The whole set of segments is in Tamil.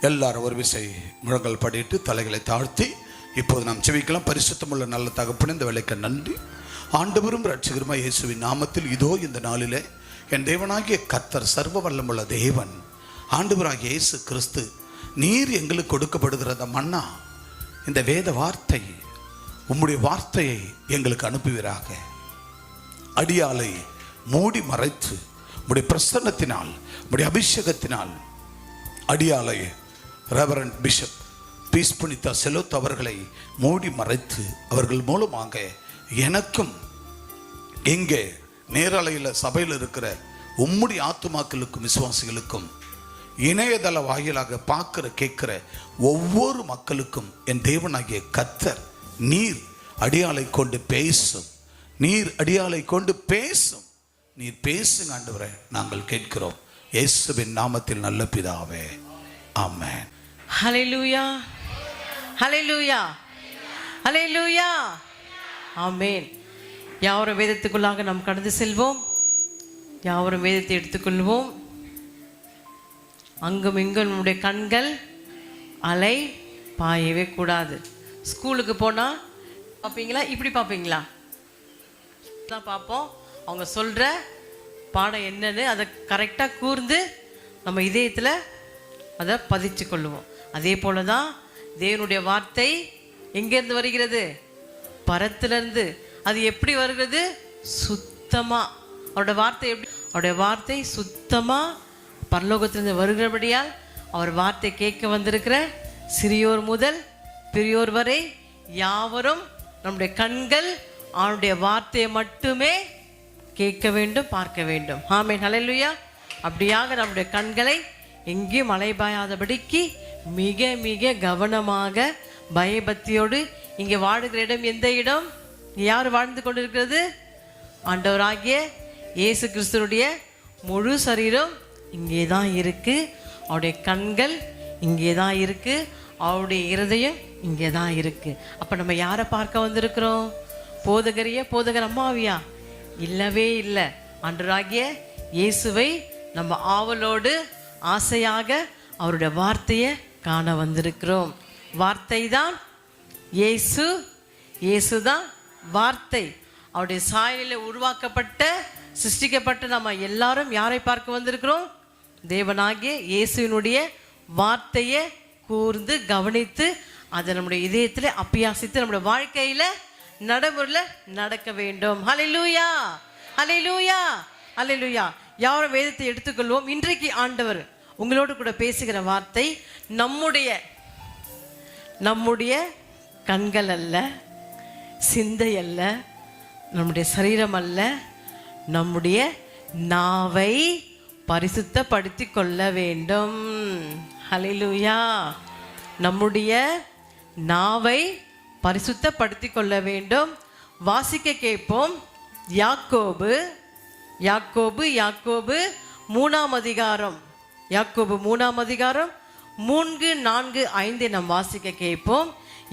எல்லாரும் ஒரு விசை முழங்கல் படிட்டு தலைகளை தாழ்த்தி இப்போது நாம் செவிக்கலாம். பரிசுத்தமுள்ள நல்ல தகப்பனே, இந்த வேலைக்கு நன்றி. ஆண்டவரும் இரட்சகருமாய் இயேசுவின் நாமத்தில் இதோ இந்த நாளிலே என் தேவனாகிய கர்த்தர் சர்வ வல்லமுள்ள தேவன் ஆண்டவராகிய இயேசு கிறிஸ்து நீர் எங்களுக்கு கொடுக்கப்படுகிற அந்த மன்னா, இந்த வேத வார்த்தை, உம்முடைய வார்த்தையை எங்களுக்கு அனுப்புவீராக. அடியாலை மூடி மறைத்து உம்முடைய பிரசன்னத்தினால், உம்முடைய அபிஷேகத்தினால் அடியாலை ரெவரண்ட் பிஷப் பீஸ் புனிதா செலோத் அவர்களை மூடி மறைத்து அவர்கள் மூலமாக எனக்கும் இங்கே நேரலையில் சபையில் இருக்கிற உம்முடைய ஆத்துமாக்களுக்கும் விசுவாசிகளுக்கும் இணையதள வாயிலாக பார்க்கிற கேட்கிற ஒவ்வொரு மக்களுக்கும் என் தேவனாகிய கர்த்தர் நீர் அடியாளை கொண்டு பேசும், நீர் அடியாளை கொண்டு பேசும், நீர் பேசுங்க ஆண்டவரே, நாங்கள் கேட்கிறோம் இயேசுவின் நாமத்தில் நல்ல பிதாவே, ஆமென். ஹல்லேலூயா, ஹல்லேலூயா, ஹல்லேலூயா, ஆமென். யாவரும் வேதத்துக்குள்ளாக நாம் கடந்து செல்வோம். யாவரும் வேதத்தை எடுத்துக்கொள்வோம். அங்கும் இங்கும் நம்முடைய கண்கள் அலை பாயவே கூடாது. ஸ்கூலுக்கு போனால் பார்ப்பீங்களா? இப்படி பார்ப்பீங்களா? தான் பார்ப்போம். அவங்க சொல்கிற பாடம் என்னன்னு அதை கரெக்டாக கூர்ந்து நம்ம இதயத்தில் அதை பதிச்சு கொள்ளுவோம். அதே போல தான் தேவனுடைய வார்த்தை எங்கேருந்து வருகிறது? பரத்திலிருந்து. அது எப்படி வருகிறது? சுத்தமாக. அவருடைய வார்த்தை எப்படி? அவருடைய வார்த்தை சுத்தமாக பரலோகத்திலிருந்து வருகிறபடியால் அவர் வார்த்தை கேட்க வந்திருக்கிற சிறியோர் முதல் பெரியோர் வரை யாவரும் நம்முடைய கண்கள் அவருடைய வார்த்தையை மட்டுமே கேட்க வேண்டும், பார்க்க வேண்டும். ஆமென், ஹல்லேலூயா. அப்படியாக நம்முடைய கண்களை எங்கேயும் அலைபாயாதபடிக்கு மிக மிக கவனமாக பயபக்தியோடு இங்கே வாழுகிற இடம் எந்த இடம்? யார் வாழ்ந்து கொண்டிருக்கிறது? ஆண்டவராகிய இயேசு கிறிஸ்துனுடைய முழு சரீரம் இங்கே தான் இருக்குது. அவருடைய கண்கள் இங்கே தான் இருக்குது. அவருடைய இருதயம் இங்கே தான் இருக்குது. அப்போ நம்ம யாரை பார்க்க வந்திருக்கிறோம்? போதகர் அம்மாவியா? இல்லவே இல்லை. ஆண்டவராகிய இயேசுவை நம்ம ஆவலோடு ஆசையாக அவருடைய வார்த்தையை காண வந்திருக்கிறோம். வார்த்தை தான் இயேசு, இயேசு தான் வார்த்தை. அவருடைய சாயலில் உருவாக்கப்பட்ட சிருஷ்டிக்கப்பட்ட நம்ம எல்லாரும் யாரை பார்க்க வந்திருக்கிறோம்? தேவனாகிய இயேசுவினுடைய வார்த்தையை கூர்ந்து கவனித்து அதை நம்முடைய இதயத்தில் அபியாசித்து நம்முடைய வாழ்க்கையில் நடைமுறையில் நடக்க வேண்டும். ஹல்லேலூயா, ஹல்லேலூயா, ஹல்லேலூயா. யாரும் வேதத்தை எடுத்துக்கொள்வோம். இன்றைக்கு ஆண்டவர் உங்களோடு கூட பேசுகிற வார்த்தை நம்முடைய கண்கள் அல்ல, சிந்தை அல்ல, நம்முடைய சரீரம் அல்ல, நம்முடைய நாவை பரிசுத்தப்படுத்தி கொள்ள வேண்டும். ஹல்லேலூயா. நம்முடைய நாவை பரிசுத்தப்படுத்தி கொள்ள வேண்டும். வாசிக்க கேட்போம். யாக்கோபு 3 அதிகாரம், யாக்கோபு 3 அதிகாரம் 3, 4, 5 நாம் வாசிக்க கேட்போம்.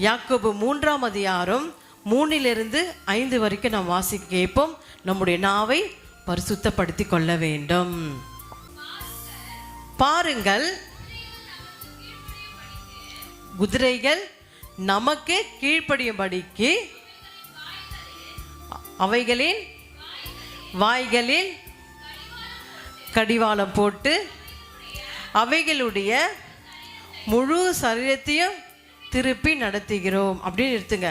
யாக்கோபு 3 அதிகாரம் 3 - 5 வரைக்கும் நாம் வாசிக்க கேட்போம். நம்முடைய நாவை பரிசுத்தப்படுத்தி கொள்ள வேண்டும். பாருங்கள், குதிரைகள் நமக்கு கீழ்ப்படியும்படிக்கு அவைகளின் வாய்களில் கடிவாளம் போட்டு அவைகளுடைய முழு சரீரத்தையும் திருப்பி நடத்துகிறோம் அப்படின்னு எடுத்துங்க.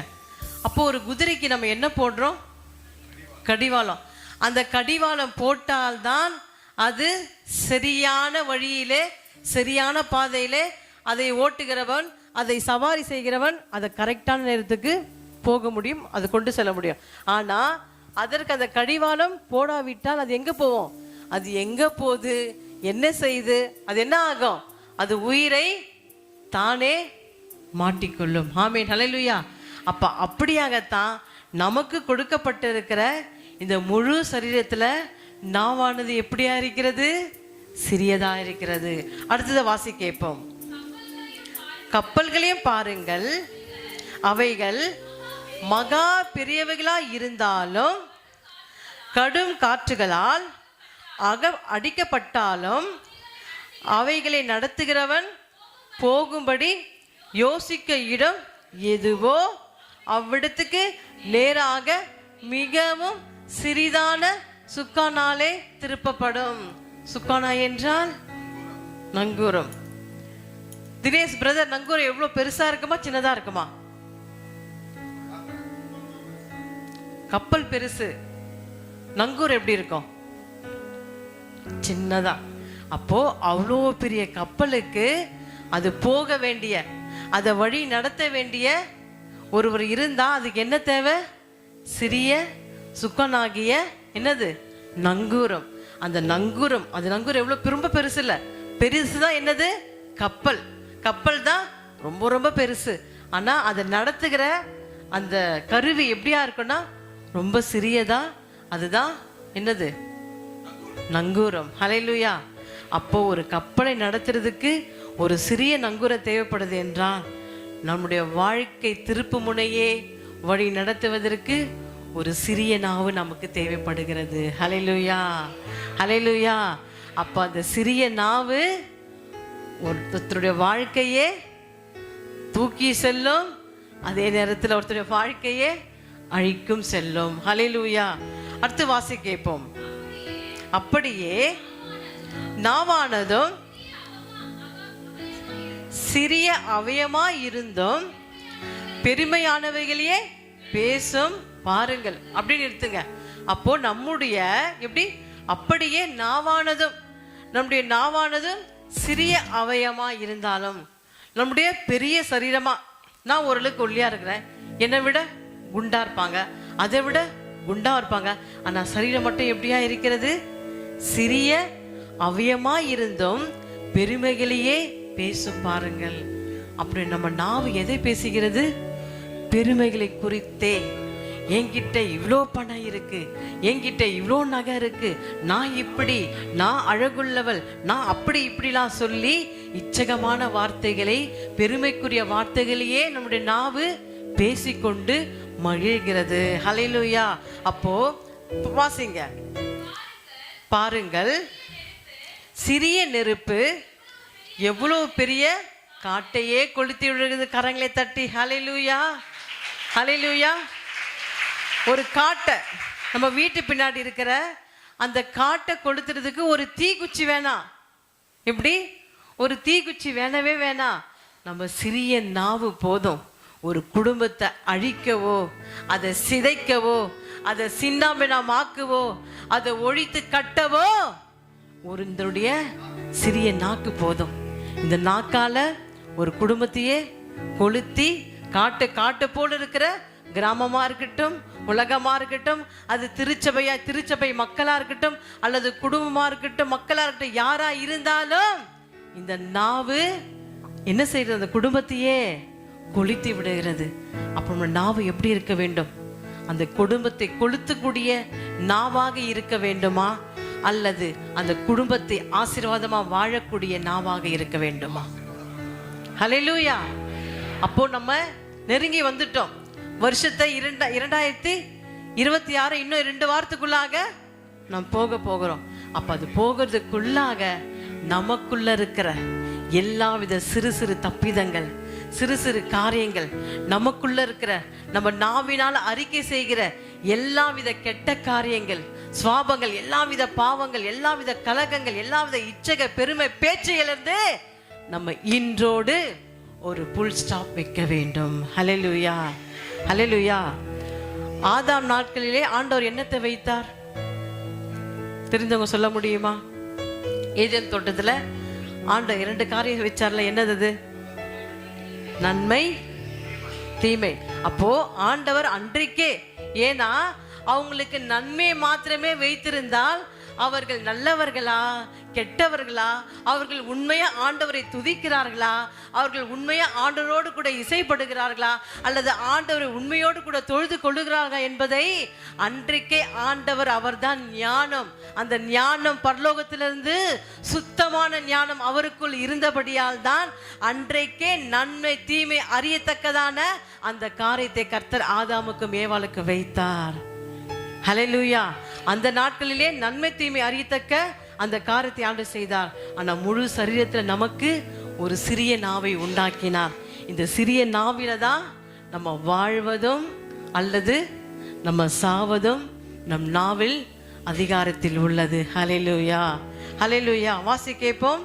அப்போ ஒரு குதிரைக்கு நம்ம என்ன போடுறோம்? கடிவாளம். அந்த கடிவாளம் போட்டால்தான் அது சரியான வழியிலே, சரியான பாதையிலே அதை ஓட்டுகிறவன், அதை சவாரி செய்கிறவன் அதை கரெக்டான நேரத்துக்கு போக முடியும், அது கொண்டு செல்ல முடியும். ஆனால் அதற்கு அந்த கடிவாளம் போடாவிட்டால் அது எங்கே போவோம்? அது எங்கே போகுது, என்ன செய்து, அது என்ன ஆகும்? அது உயிரை தானே மாட்டிக்கொள்ளும். ஆமென், ஹல்லேலூயா. அப்போ அப்படியாகத்தான் நமக்கு கொடுக்கப்பட்டிருக்கிற இந்த முழு சரீரத்தில் நாவானது எப்படியா இருக்கிறது? சிறியதா இருக்கிறது. அடுத்ததை வாசி கேட்போம். கப்பல்களையும் பாருங்கள், அவைகள் மகா பெரியவைகளாய் இருந்தாலும் கடும் காற்றுகளால் அடிக்கப்பட்டாலும் அவைகளை நடத்துகிறவன் போகும்படி யோசிக்க இடம் எதுவோ அவ்விடத்துக்கு நேராக மிகவும் சிறிதான சுக்கானாலே திருப்பப்படும். சுக்கானா என்றால் நங்கூரம். தினேஷ் பிரதர், நங்கூரம் எவ்வளவு பெருசா இருக்குமா சின்னதா இருக்குமா? கப்பல் பெருசு, நங்கூரம் எப்படி இருக்கும்? சின்னதா. அப்போ அவ்வளோ பெரிய கப்பலுக்கு அது போக வேண்டிய, அதை வழி நடத்த வேண்டிய ஒருவர் இருந்தா அதுக்கு என்ன தேவை? சிறிய சுக்கனாகிய என்னது? நங்கூரம். அந்த நங்கூரம், அந்த நங்கூரம் எவ்வளவு ரொம்ப பெருசு இல்ல, பெருசுதான் என்னது? கப்பல். கப்பல் தான் ரொம்ப ரொம்ப பெருசு. ஆனா அதை நடத்துகிற அந்த கருவி எப்படியா இருக்குன்னா ரொம்ப சிறியதா, அதுதான் என்னது? நங்கூரம். ஹல்லேலூயா. அப்போ ஒரு கப்பலை நடத்துறதுக்கு ஒரு சிறிய நங்கூரம் தேவைப்படுது என்றால், நம்முடைய வாழ்க்கை திருப்பு முனையே வழி நடத்துவதற்கு ஒரு சிறிய நாவு நமக்கு தேவைப்படுகிறது. ஹல்லேலூயா, ஹல்லேலூயா. அப்ப அந்த சிறிய நாவு ஒருத்தருடைய வாழ்க்கையே தூக்கி செல்லும், அதே நேரத்தில் ஒருத்தருடைய வாழ்க்கையே அழிக்கும் செல்லும். ஹல்லேலூயா. அடுத்து வாசி கேட்போம். அப்படியே நாவானதும் சிறிய அவயமாய் இருந்தும் பெருமையானவைகளையே பேசும் பாருங்கள் அப்படின்னு எடுத்துங்க. அப்போ நம்முடைய எப்படி? அப்படியே நாவானதும், நம்முடைய நாவானதும் சிறிய அவயமா இருந்தாலும், நம்முடைய பெரிய சரீரமா, நான் ஓரளவுக்கு ஒல்லியா இருக்கிறேன், என்னை விட குண்டா இருப்பாங்க, அதை விட குண்டா இருப்பாங்க, ஆனா சரீரம் மட்டும் எப்படியா இருக்கிறது? சிறிய அவயமா இருந்தும் பெருமைகளையே பேசும் பாருங்கள். அப்படி நம்ம நாவு எதை பேசுகிறது? பெருமைகளை குறித்தே. என்கிட்ட இவ்வளோ பணம் இருக்கு, என்கிட்ட இவ்வளோ நகை இருக்கு, நான் இப்படி, நான் அழகுள்ளவள், நான் அப்படி இப்படிலாம் சொல்லி இச்சகமான வார்த்தைகளை, பெருமைக்குரிய வார்த்தைகளையே நம்முடைய நாவு பேசிக்கொண்டு மகிழ்கிறது. ஹல்லேலூயா. அப்போ வாசிங்க. பாருங்கள், சிறிய நெருப்பு எவ்வளவு பெரிய காட்டையே கொளுத்தி விடுகிறது. கரங்களை தட்டி ஹல்லேலூயா, ஹல்லேலூயா. ஒரு காட்டை, நம்ம வீட்டு பின்னாடி இருக்கிற அந்த காட்டை கொளுத்துறதுக்கு ஒரு தீக்குச்சி வேணாம். எப்படி? ஒரு தீக்குச்சி வேணவே வேணாம். நம்ம சிறிய நாவு போதும் ஒரு குடும்பத்தை அழிக்கவோ, அதை சிதைக்கவோ, அதை சின்னாபின்னமாக்கவோ, அதை ஒழித்து கட்டவோ ஒருத்தருடைய சிறிய நாக்கு போதும். இந்த நாக்கால ஒரு குடும்பத்தையே கொளுத்தி காட்டு போல இருக்கிற கிராமமா இருக்கட்டும், உலகமா இருக்கட்டும், அது திருச்சபை மக்களா இருக்கட்டும், அல்லது குடும்பமா இருக்கட்டும், மக்களா இருக்கட்டும், யாரா இருந்தாலும் இந்த நாவு என்ன செய்யறது? அந்த குடும்பத்தையே கொளுத்தி விடுகிறது. அப்ப நம்ம நாவு எப்படி இருக்க வேண்டும்? அந்த குடும்பத்தை கொளுத்தக்கூடிய நாவாக இருக்க வேண்டுமா, அல்லது அந்த குடும்பத்தை ஆசீர்வாதமா வாழக்கூடிய நாவாக இருக்க வேண்டுமா? ஹல்லேலூயா. அப்போ நம்ம நெருங்கி வந்துட்டோம். வருஷத்தை 2026 இன்னும் 2 வாரத்துக்குள்ளாக நாம் போகிறோம். அப்ப அது போகிறதுக்குள்ளாக நமக்குள்ள இருக்கிற எல்லாவித சிறு சிறு தப்பிதங்கள், சிறு சிறு காரியங்கள், நமக்குள்ள இருக்கிற நம்ம நாவினால் அறிக்கை செய்கிற எல்லாவித கெட்ட காரியங்கள், சுவாபங்கள், எல்லாவித பாவங்கள், எல்லாவித கலகங்கள், எல்லாவித இச்சக பெருமை பேச்சுகளிலிருந்து நம்ம இன்றோடு ஒரு புல் ஸ்டாப் வைக்க வேண்டும். ஹல்லேலூயா, ஹல்லேலூயா. ஆதாம் நாட்களிலே ஆண்டவர் என்னத்தை வைத்தார்? தெரிஞ்சவங்க சொல்ல முடியுமா? ஏதேன் தோட்டத்துல ஆண்டவர் 2 காரியம் வச்சார்ல. என்னது? நன்மை, தீமை. அப்போ ஆண்டவர் அன்றைக்கே, ஏன்னா அவங்களுக்கு நன்மை மாத்திரமே வைத்திருந்தால் அவர்கள் நல்லவர்களா கெட்டவர்களா? அவர்கள் உண்மையா ஆண்டவரை துதிக்கிறார்களா? அவர்கள் உண்மையா ஆண்டவரோடு கூட இசைப்படுகிறார்களா? அல்லது ஆண்டவரை உண்மையோடு கூட தொழுது கொள்ளுகிறார்களா என்பதை அன்றைக்கே ஆண்டவர், அவர்தான் ஞானம். அந்த ஞானம் பரலோகத்திலிருந்து சுத்தமான ஞானம் அவருக்குள் இருந்தபடியால் தான் அன்றைக்கே நன்மை தீமை அறியத்தக்கதான அந்த காரியத்தை கர்த்தர் ஆதாமுக்கும் ஏவாளுக்கு வைத்தார். ஹல்லேலூயா. அந்த நாட்களிலே நன்மை தீமை அறியத்தக்க அந்த காரியத்தை ஆண்டு செய்தார். ஆனா முழு சரீரத்துல நமக்கு ஒரு சிறிய நாவை உண்டாக்கினார். இந்த சிறிய நாவில தான் நம்ம வாழ்வதும் அல்லது நம்ம சாவதும் நம் நாவில் அதிகாரத்தில் உள்ளது. ஹல்லேலூயா, ஹல்லேலூயா. வாசி கேட்போம்.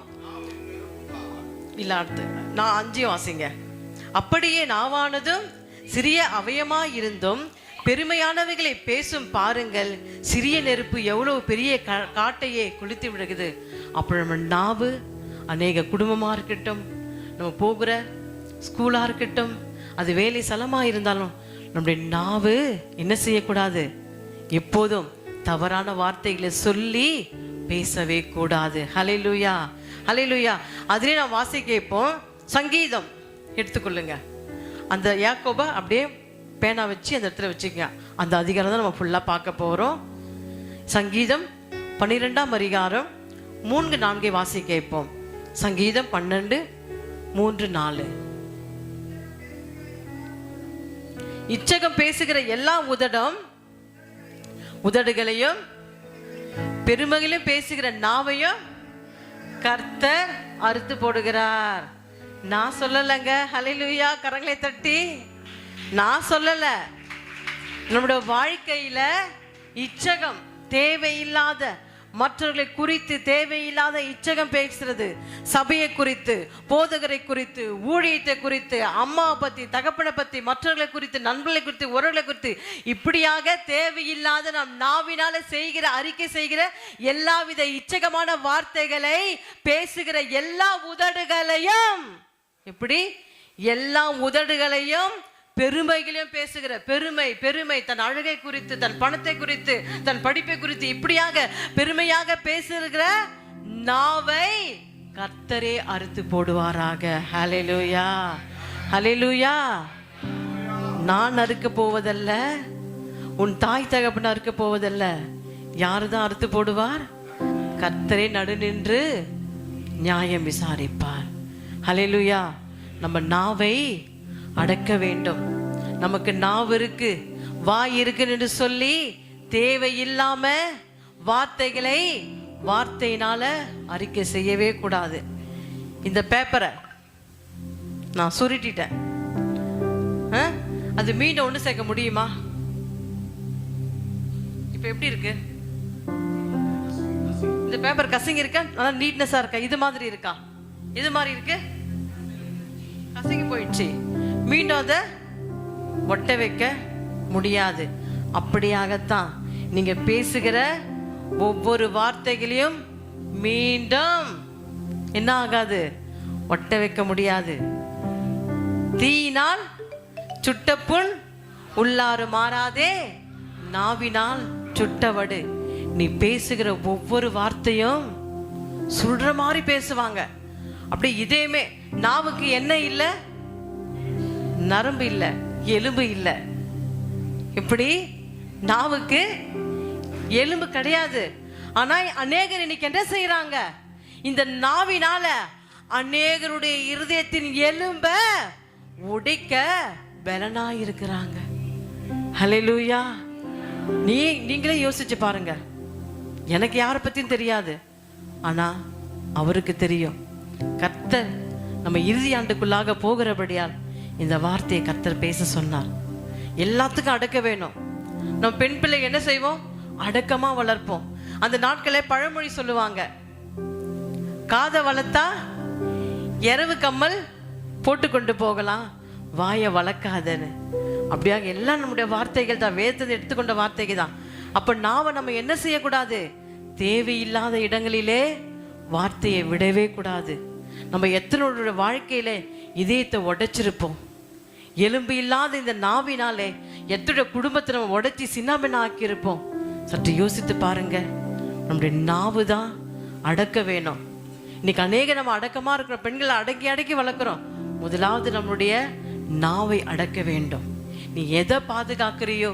இல்ல அடுத்து நான் 5 வாசிங்க. அப்படியே நாவானதும் சிறிய அவயமாயிருந்தும் பெருமையானவைகளை பேசும் பாருங்கள். சிறிய நெருப்பு எவ்வளவு பெரிய காட்டையே கொளுத்தி விடுகிறது. அப்போ நம்ம நாவு அநேக குடும்பமாக இருக்கட்டும், நம்ம போகிற ஸ்கூலாக இருக்கட்டும், அது வேலை ஸ்தலமாக இருந்தாலும் நம்முடைய நாவு என்ன செய்யக்கூடாது? எப்போதும் தவறான வார்த்தைகளை சொல்லி பேசவே கூடாது. ஹல்லேலூயா, ஹல்லேலூயா. அதிலே நான் வாசி கேட்போம். சங்கீதம் எடுத்துக்கொள்ளுங்க. அந்த யாக்கோபை அப்படியே பேனா வச்சு அந்த இடத்துல வச்சுக்கங்க. அந்த அதிகாரம் தான் நம்ம ஃபுல்லாக பார்க்க போகிறோம். சங்கீதம் 12ஆம் அதிகாரம் 3-4 வாசி கேட்போம். சங்கீதம் 12:3-4. இச்சகம் பேசுகிற எல்லா உதடுகளையும் பெருமையிலும் பேசுகிற நாவையும் கர்த்தர் அறுத்து போடுகிறார். நான் சொல்லலைங்க. ஹல்லேலூயா. கரங்களை தட்டி. நான் சொல்லல. நம்முடைய வாழ்க்கையில இச்சகம், தேவையில்லாத மற்றவர்களை குறித்து தேவையில்லாத இச்சகம் பேசுறது, சபையை குறித்து, போதகரை குறித்து, ஊழியத்தை குறித்து, அம்மாவை பத்தி, தகப்பனை பத்தி, மற்றவர்களை குறித்து, நண்பர்களை குறித்து, உறவுகளை குறித்து, இப்படியாக தேவையில்லாத நம் நாவினால செய்கிற அறிக்கை செய்கிற எல்லாவித இச்சகமான வார்த்தைகளை பேசுகிற எல்லா உதடுகளையும், இப்படி எல்லா உதடுகளையும் பெருமைகளையும் பேசுகிற பெருமை தன் அழகை குறித்து, தன் பணத்தை குறித்து, தன் படிப்பை குறித்து, இப்படியாக பெருமையாக பேசுகிற நாவை கர்த்தரே அறுத்து போடுவாராக. ஹல்லேலூயா, ஹல்லேலூயா. நான் அறுக்க போவதல்ல, உன் தாய் தகப்பன் அறுக்க போவதல்ல. யாரு தான் அறுத்து போடுவார்? கர்த்தரே நடு நின்று நியாயம் விசாரிப்பார். ஹல்லேலூயா. நம்ம நாவை அடக்க வேண்டும். நமக்கு நாவு இருக்கு, வாய் இருக்குன்னு என்று சொல்லி தேவையில்லாம வார்த்தையினால அறிக்கை செய்யவே கூடாது. இந்த பேப்பரை நான் சுருட்டிட்டேன், அது மீண்டும் ஒன்று சேர்க்க முடியுமா? இப்ப எப்படி இருக்கு? இந்த பேப்பர் கசிங்க இருக்கா? நல்லா நீட்னஸா இருக்கா? இது மாதிரி இருக்கா? இது மாதிரி இருக்கு, கசங்கி போயிடுச்சு. மீண்டும் அதை ஒட்ட வைக்க முடியாது. அப்படியாகத்தான் நீங்க பேசுகிற ஒவ்வொரு வார்த்தைகளையும் மீண்டும் என்ன ஆகாது? ஒட்ட வைக்க முடியாது. தீயினால் சுட்ட புண் உள்ளாறு மாறாதே, நாவினால் சுட்டவடு. நீ பேசுகிற ஒவ்வொரு வார்த்தையும் சுடுற மாதிரி பேசுவாங்க. அப்படி இதேமே நாவுக்கு என்ன இல்லை? நரம்பு இல்லை, எலும்பு இல்லை. இப்படி நாவுக்கு எலும்பு கிடையாது. ஆனா அநேகர் இன்னைக்கு என்ன செய்யறாங்க? இந்த நாவினால அநேகருடைய இருதயத்தின் எலும்ப உடைக்க பலனா இருக்கிறாங்க. ஹல்லேலூயா. நீங்களே யோசிச்சு பாருங்க. எனக்கு யாரை பத்தியும் தெரியாது, ஆனா அவருக்கு தெரியும். கர்த்தர் நம்ம இறுதி ஆண்டுக்குள்ளாக போகிறபடியால் இந்த வார்த்தையை கர்த்தர் பேச சொன்னார். எல்லாத்துக்கும் அடக்க வேணும். நம்ம பெண் பிள்ளை என்ன செய்வோம்? அடக்கமா வளர்ப்போம். அந்த நாட்களே பழமொழி சொல்லுவாங்க, காதை வளர்த்தா இரவு கம்மல் போட்டு கொண்டு போகலாம், வாயை வளர்க்காதன்னு. அப்படியாக எல்லாம் நம்முடைய வார்த்தைகள் தான், வேதத்தை எடுத்துக்கொண்ட வார்த்தைகள் தான். அப்ப நாம நம்ம என்ன செய்யக்கூடாது? தேவையில்லாத இடங்களிலே வார்த்தையை விடவே கூடாது. நம்ம எத்தனோட வாழ்க்கையில இதயத்தை உடைச்சிருப்போம். எலும்பு இல்லாத இந்த நாவினாலே எத்தோட குடும்பத்தை நம்ம உடைச்சி சின்னாபின்ன ஆக்கியிருப்போம். சற்று யோசித்து பாருங்க. நம்முடைய நாவு தான் அடக்க வேணும். இன்னைக்கு அநேக நம்ம அடக்கமா இருக்கிற பெண்களை அடக்கி வளர்க்குறோம். முதலாவது நம்மளுடைய நாவை அடக்க வேண்டும். நீ எதை பாதுகாக்கிறியோ,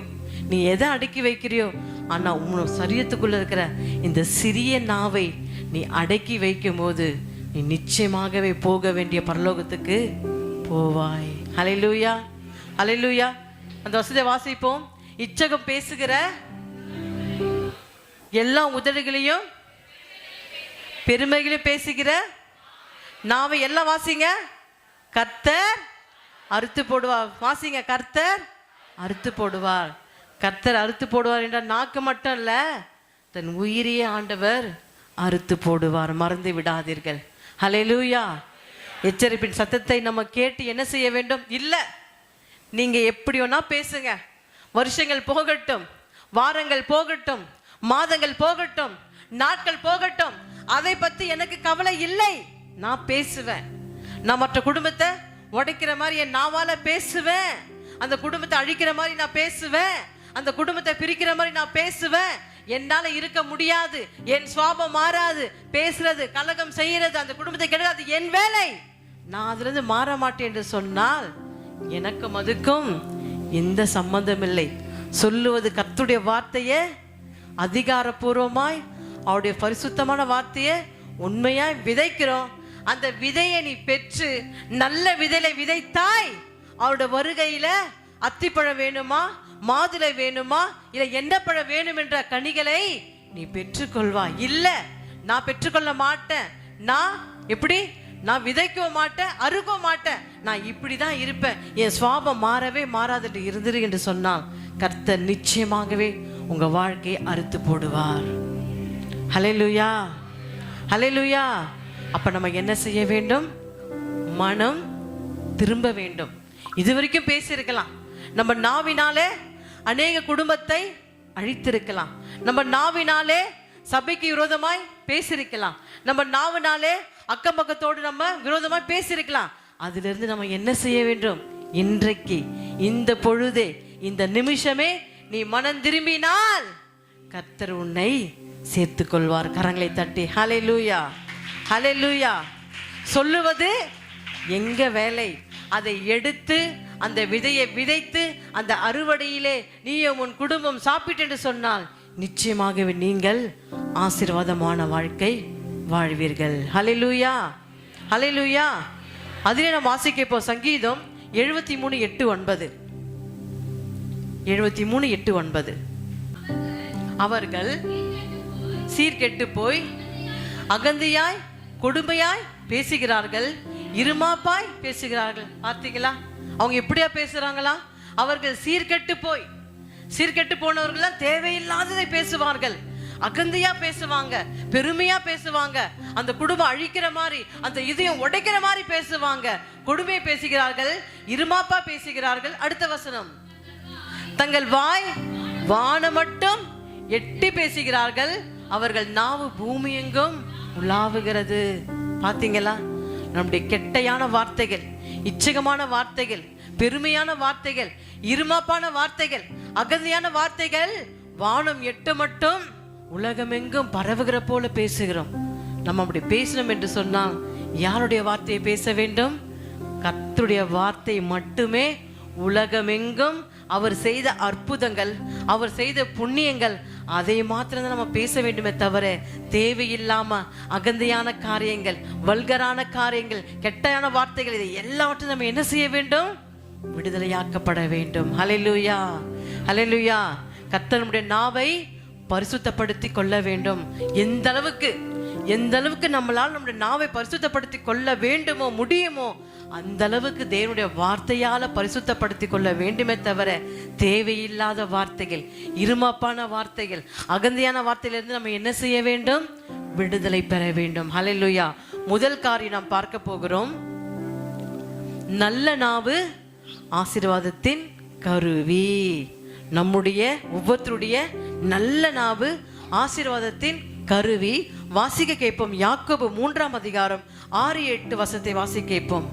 நீ எதை அடக்கி வைக்கிறியோ, ஆனா உன் சரீரத்துக்குள்ள இருக்கிற இந்த சிறிய நாவை நீ அடக்கி வைக்கும் போது நீ நிச்சயமாகவே போக வேண்டிய பரலோகத்துக்கு போவாய். ஹல்லேலூயா, ஹல்லேலூயா. அந்த வசனத்தை வாசிப்போம். இச்சகம் பேசுகிற எல்லா உதடுகளையும் பெருமைகளையும் பேசுகிற நாவை எல்லாம் வாசிங்க. கர்த்தர் அறுத்து போடுவார். வாசிங்க, கர்த்தர் அறுத்து போடுவார். கர்த்தர் அறுத்து போடுவார் என்றால் நாக்கு மட்டும் இல்ல, தன் உயிரையே ஆண்டவர் அறுத்து போடுவார். மறந்து விடாதீர்கள். ஹல்லேலூயா. எச்சரிப்பின் சத்தத்தை நம்ம கேட்டு என்ன செய்ய வேண்டும்? இல்ல, நீங்க எப்படி வேணா பேசுங்க, வருஷங்கள் போகட்டும், வாரங்கள் போகட்டும், மாதங்கள் போகட்டும், நாட்கள் போகட்டும், அதை பத்தி எனக்கு கவலை இல்லை. நான் பேசுவேன். நான் மற்ற குடும்பத்தை உடைக்கிற மாதிரி என் நாவால பேசுவேன். அந்த குடும்பத்தை அழிக்கிற மாதிரி நான் பேசுவேன். அந்த குடும்பத்தை பிரிக்கிற மாதிரி நான் பேசுவேன். என்னால இருக்க முடியாது. என் சுவாபம் மாறாது. பேசுறது, கலகம் செய்யறது, அந்த குடும்பத்தை கெடுக்காது என் வேலை. நான் அதுல இருந்து மாற மாட்டேன் என்று சொன்னால் எனக்கும் அதுக்கும் எந்த சம்பந்தம் இல்லை. சொல்லுவது கர்த்தருடைய வார்த்தையே, அதிகாரப்பூர்வமாய் அவருடைய பரிசுத்தமான வார்த்தையை உண்மையாய் விதைக்கிறோம். அந்த விதையை நீ பெற்று நல்ல விதையில விதைத்தாய். அவருடைய வருகையில அத்திப்பழம் வேணுமா, மாதுளை வேணுமா, இல்ல என்ன பழம் வேணும் என்ற கனிகளை நீ பெற்றுக்கொள்வாய். இல்ல, நான் பெற்றுக்கொள்ள மாட்டேன், நான் எப்படி, நான் விதைக்கவும் மாட்டேன், அறுக்கவும் மாட்டேன், நான் இப்படிதான் இருப்பேன், என் சுவாபம் மாறவே மாறாது என்று இருந்துரு என்று சொன்னால் கர்த்தர் நிச்சயமாகவே உங்க வாழ்க்கையை அறுத்து போடுவார். ஹல்லேலூயா, ஹல்லேலூயா. அப்ப நம்ம என்ன செய்ய வேண்டும்? மனம் திரும்ப வேண்டும். இதுவரைக்கும் பேசியிருக்கலாம். நம்ம நாவினாலே அநேக குடும்பத்தை அழித்திருக்கலாம். நம்ம நாவினாலே சபைக்கு விரோதமாய் பேசியிருக்கலாம். நம்ம நாவினாலே அக்கம் பக்கத்தோடு நம்ம விரோதமாய் பேசியிருக்கலாம். அதிலிருந்து நம்ம என்ன செய்ய வேண்டும்? இன்றைக்கு, இந்த பொழுதே, இந்த நிமிஷமே நீ மனம் திரும்பினால் கர்த்தர் உன்னை சேர்த்துக் கொள்வார். கரங்களை தட்டி ஹல்லேலூயா, ஹல்லேலூயா. சொல்லுவது எங்க வேலை. அதை எடுத்து அந்த விதையை விதைத்து அந்த அறுவடையிலே நீயும் உன் குடும்பம் சாப்பிட்டு என்று சொன்னால் நிச்சயமாகவே நீங்கள் ஆசீர்வாதமான வாழ்க்கை வாழ்வீர்கள். ஹல்லேலூயா, ஹல்லேலூயா. அதிலே நாம் வாசிக்க இப்போ சங்கீதம் 73:8-9. 73:8-9. அவர்கள் சீர்கெட்டு போய் அகந்தியாய் கொடுமையாய் பேசுகிறார்கள், இருமாப்பாய் பேசுகிறார்கள். பார்த்தீங்களா அவங்க எப்படியா பேசுறாங்களா? அவர்கள் சீர்கெட்டு போய், சீர்கெட்டு போனவர்கள் தேவையில்லாததை பேசுவார்கள், அகந்தியா பேசுவாங்க, பெருமையா பேசுவாங்க, அந்த குடும்பம் அழிக்கிற மாதிரி, அந்த இதயம் உடைக்கிற மாதிரி பேசுவாங்க, கொடுமையை பேசுகிறார்கள், இருமாப்பா பேசுகிறார்கள். அடுத்த வசனம், தங்கள் வாய் வானம் மட்டும் எட்டி பேசுகிறார்கள், அவர்கள் நாவு பூமி எங்கும் உலாவுகிறது. பாத்தீங்களா? நம்முடைய கெட்டையான வார்த்தைகள், இச்சகமான வார்த்தைகள், பெருமையான வார்த்தைகள், இருமாப்பான வார்த்தைகள், அகந்தியான வார்த்தைகள் வானம் எட்டு மட்டும் உலகமெங்கும் பரவுகிற போல பேசுகிறோம். நம்ம அப்படி பேசணும் என்று சொன்னால் யாருடைய வார்த்தையை பேச வேண்டும்? கர்த்தருடைய வார்த்தை மட்டுமே. உலகமெங்கும் அவர் செய்த அற்புதங்கள், அவர் செய்த புண்ணியங்கள், அதை மாத்திரம் தான் நம்ம பேச வேண்டுமே தவிர தேவையில்லாம அகந்தையான காரியங்கள், வல்கரான காரியங்கள், கெட்டையான வார்த்தைகள், இதை எல்லாவற்றையும் நம்ம என்ன செய்ய வேண்டும்? விடுதலையாக்கப்பட வேண்டும். ஹல்லேலூயா, ஹல்லேலூயா. கர்த்தர் நம்முடைய நாவை பரிசுத்தப்படுத்தி கொள்ள வேண்டும். எந்த அளவுக்கு நம்மளால் நம்முடைய நாவை பரிசுத்தப்படுத்தி கொள்ள வேண்டுமோ, முடியுமோ, அந்த அளவுக்கு தேவனுடைய வார்த்தையால பரிசுத்தப்படுத்தி கொள்ள வேண்டுமே தவிர தேவையில்லாத வார்த்தைகள், இருமாப்பான வார்த்தைகள், அகந்தியான வார்த்தையிலிருந்து நம்ம என்ன செய்ய வேண்டும்? விடுதலை பெற வேண்டும். ஹல்லேலூயா. முதல் காரியம் நாம் பார்க்க போகிறோம். நல்ல நாவு ஆசீர்வாதத்தின் கருவி. நம்முடைய ஒவ்வொருத்தருடைய நல்ல நாவு ஆசீர்வாதத்தின் கருவி. வாசிக்க கேட்போம். யாக்கோபு 3:6-8 வசனத்தை வாசிக்க கேட்போம்.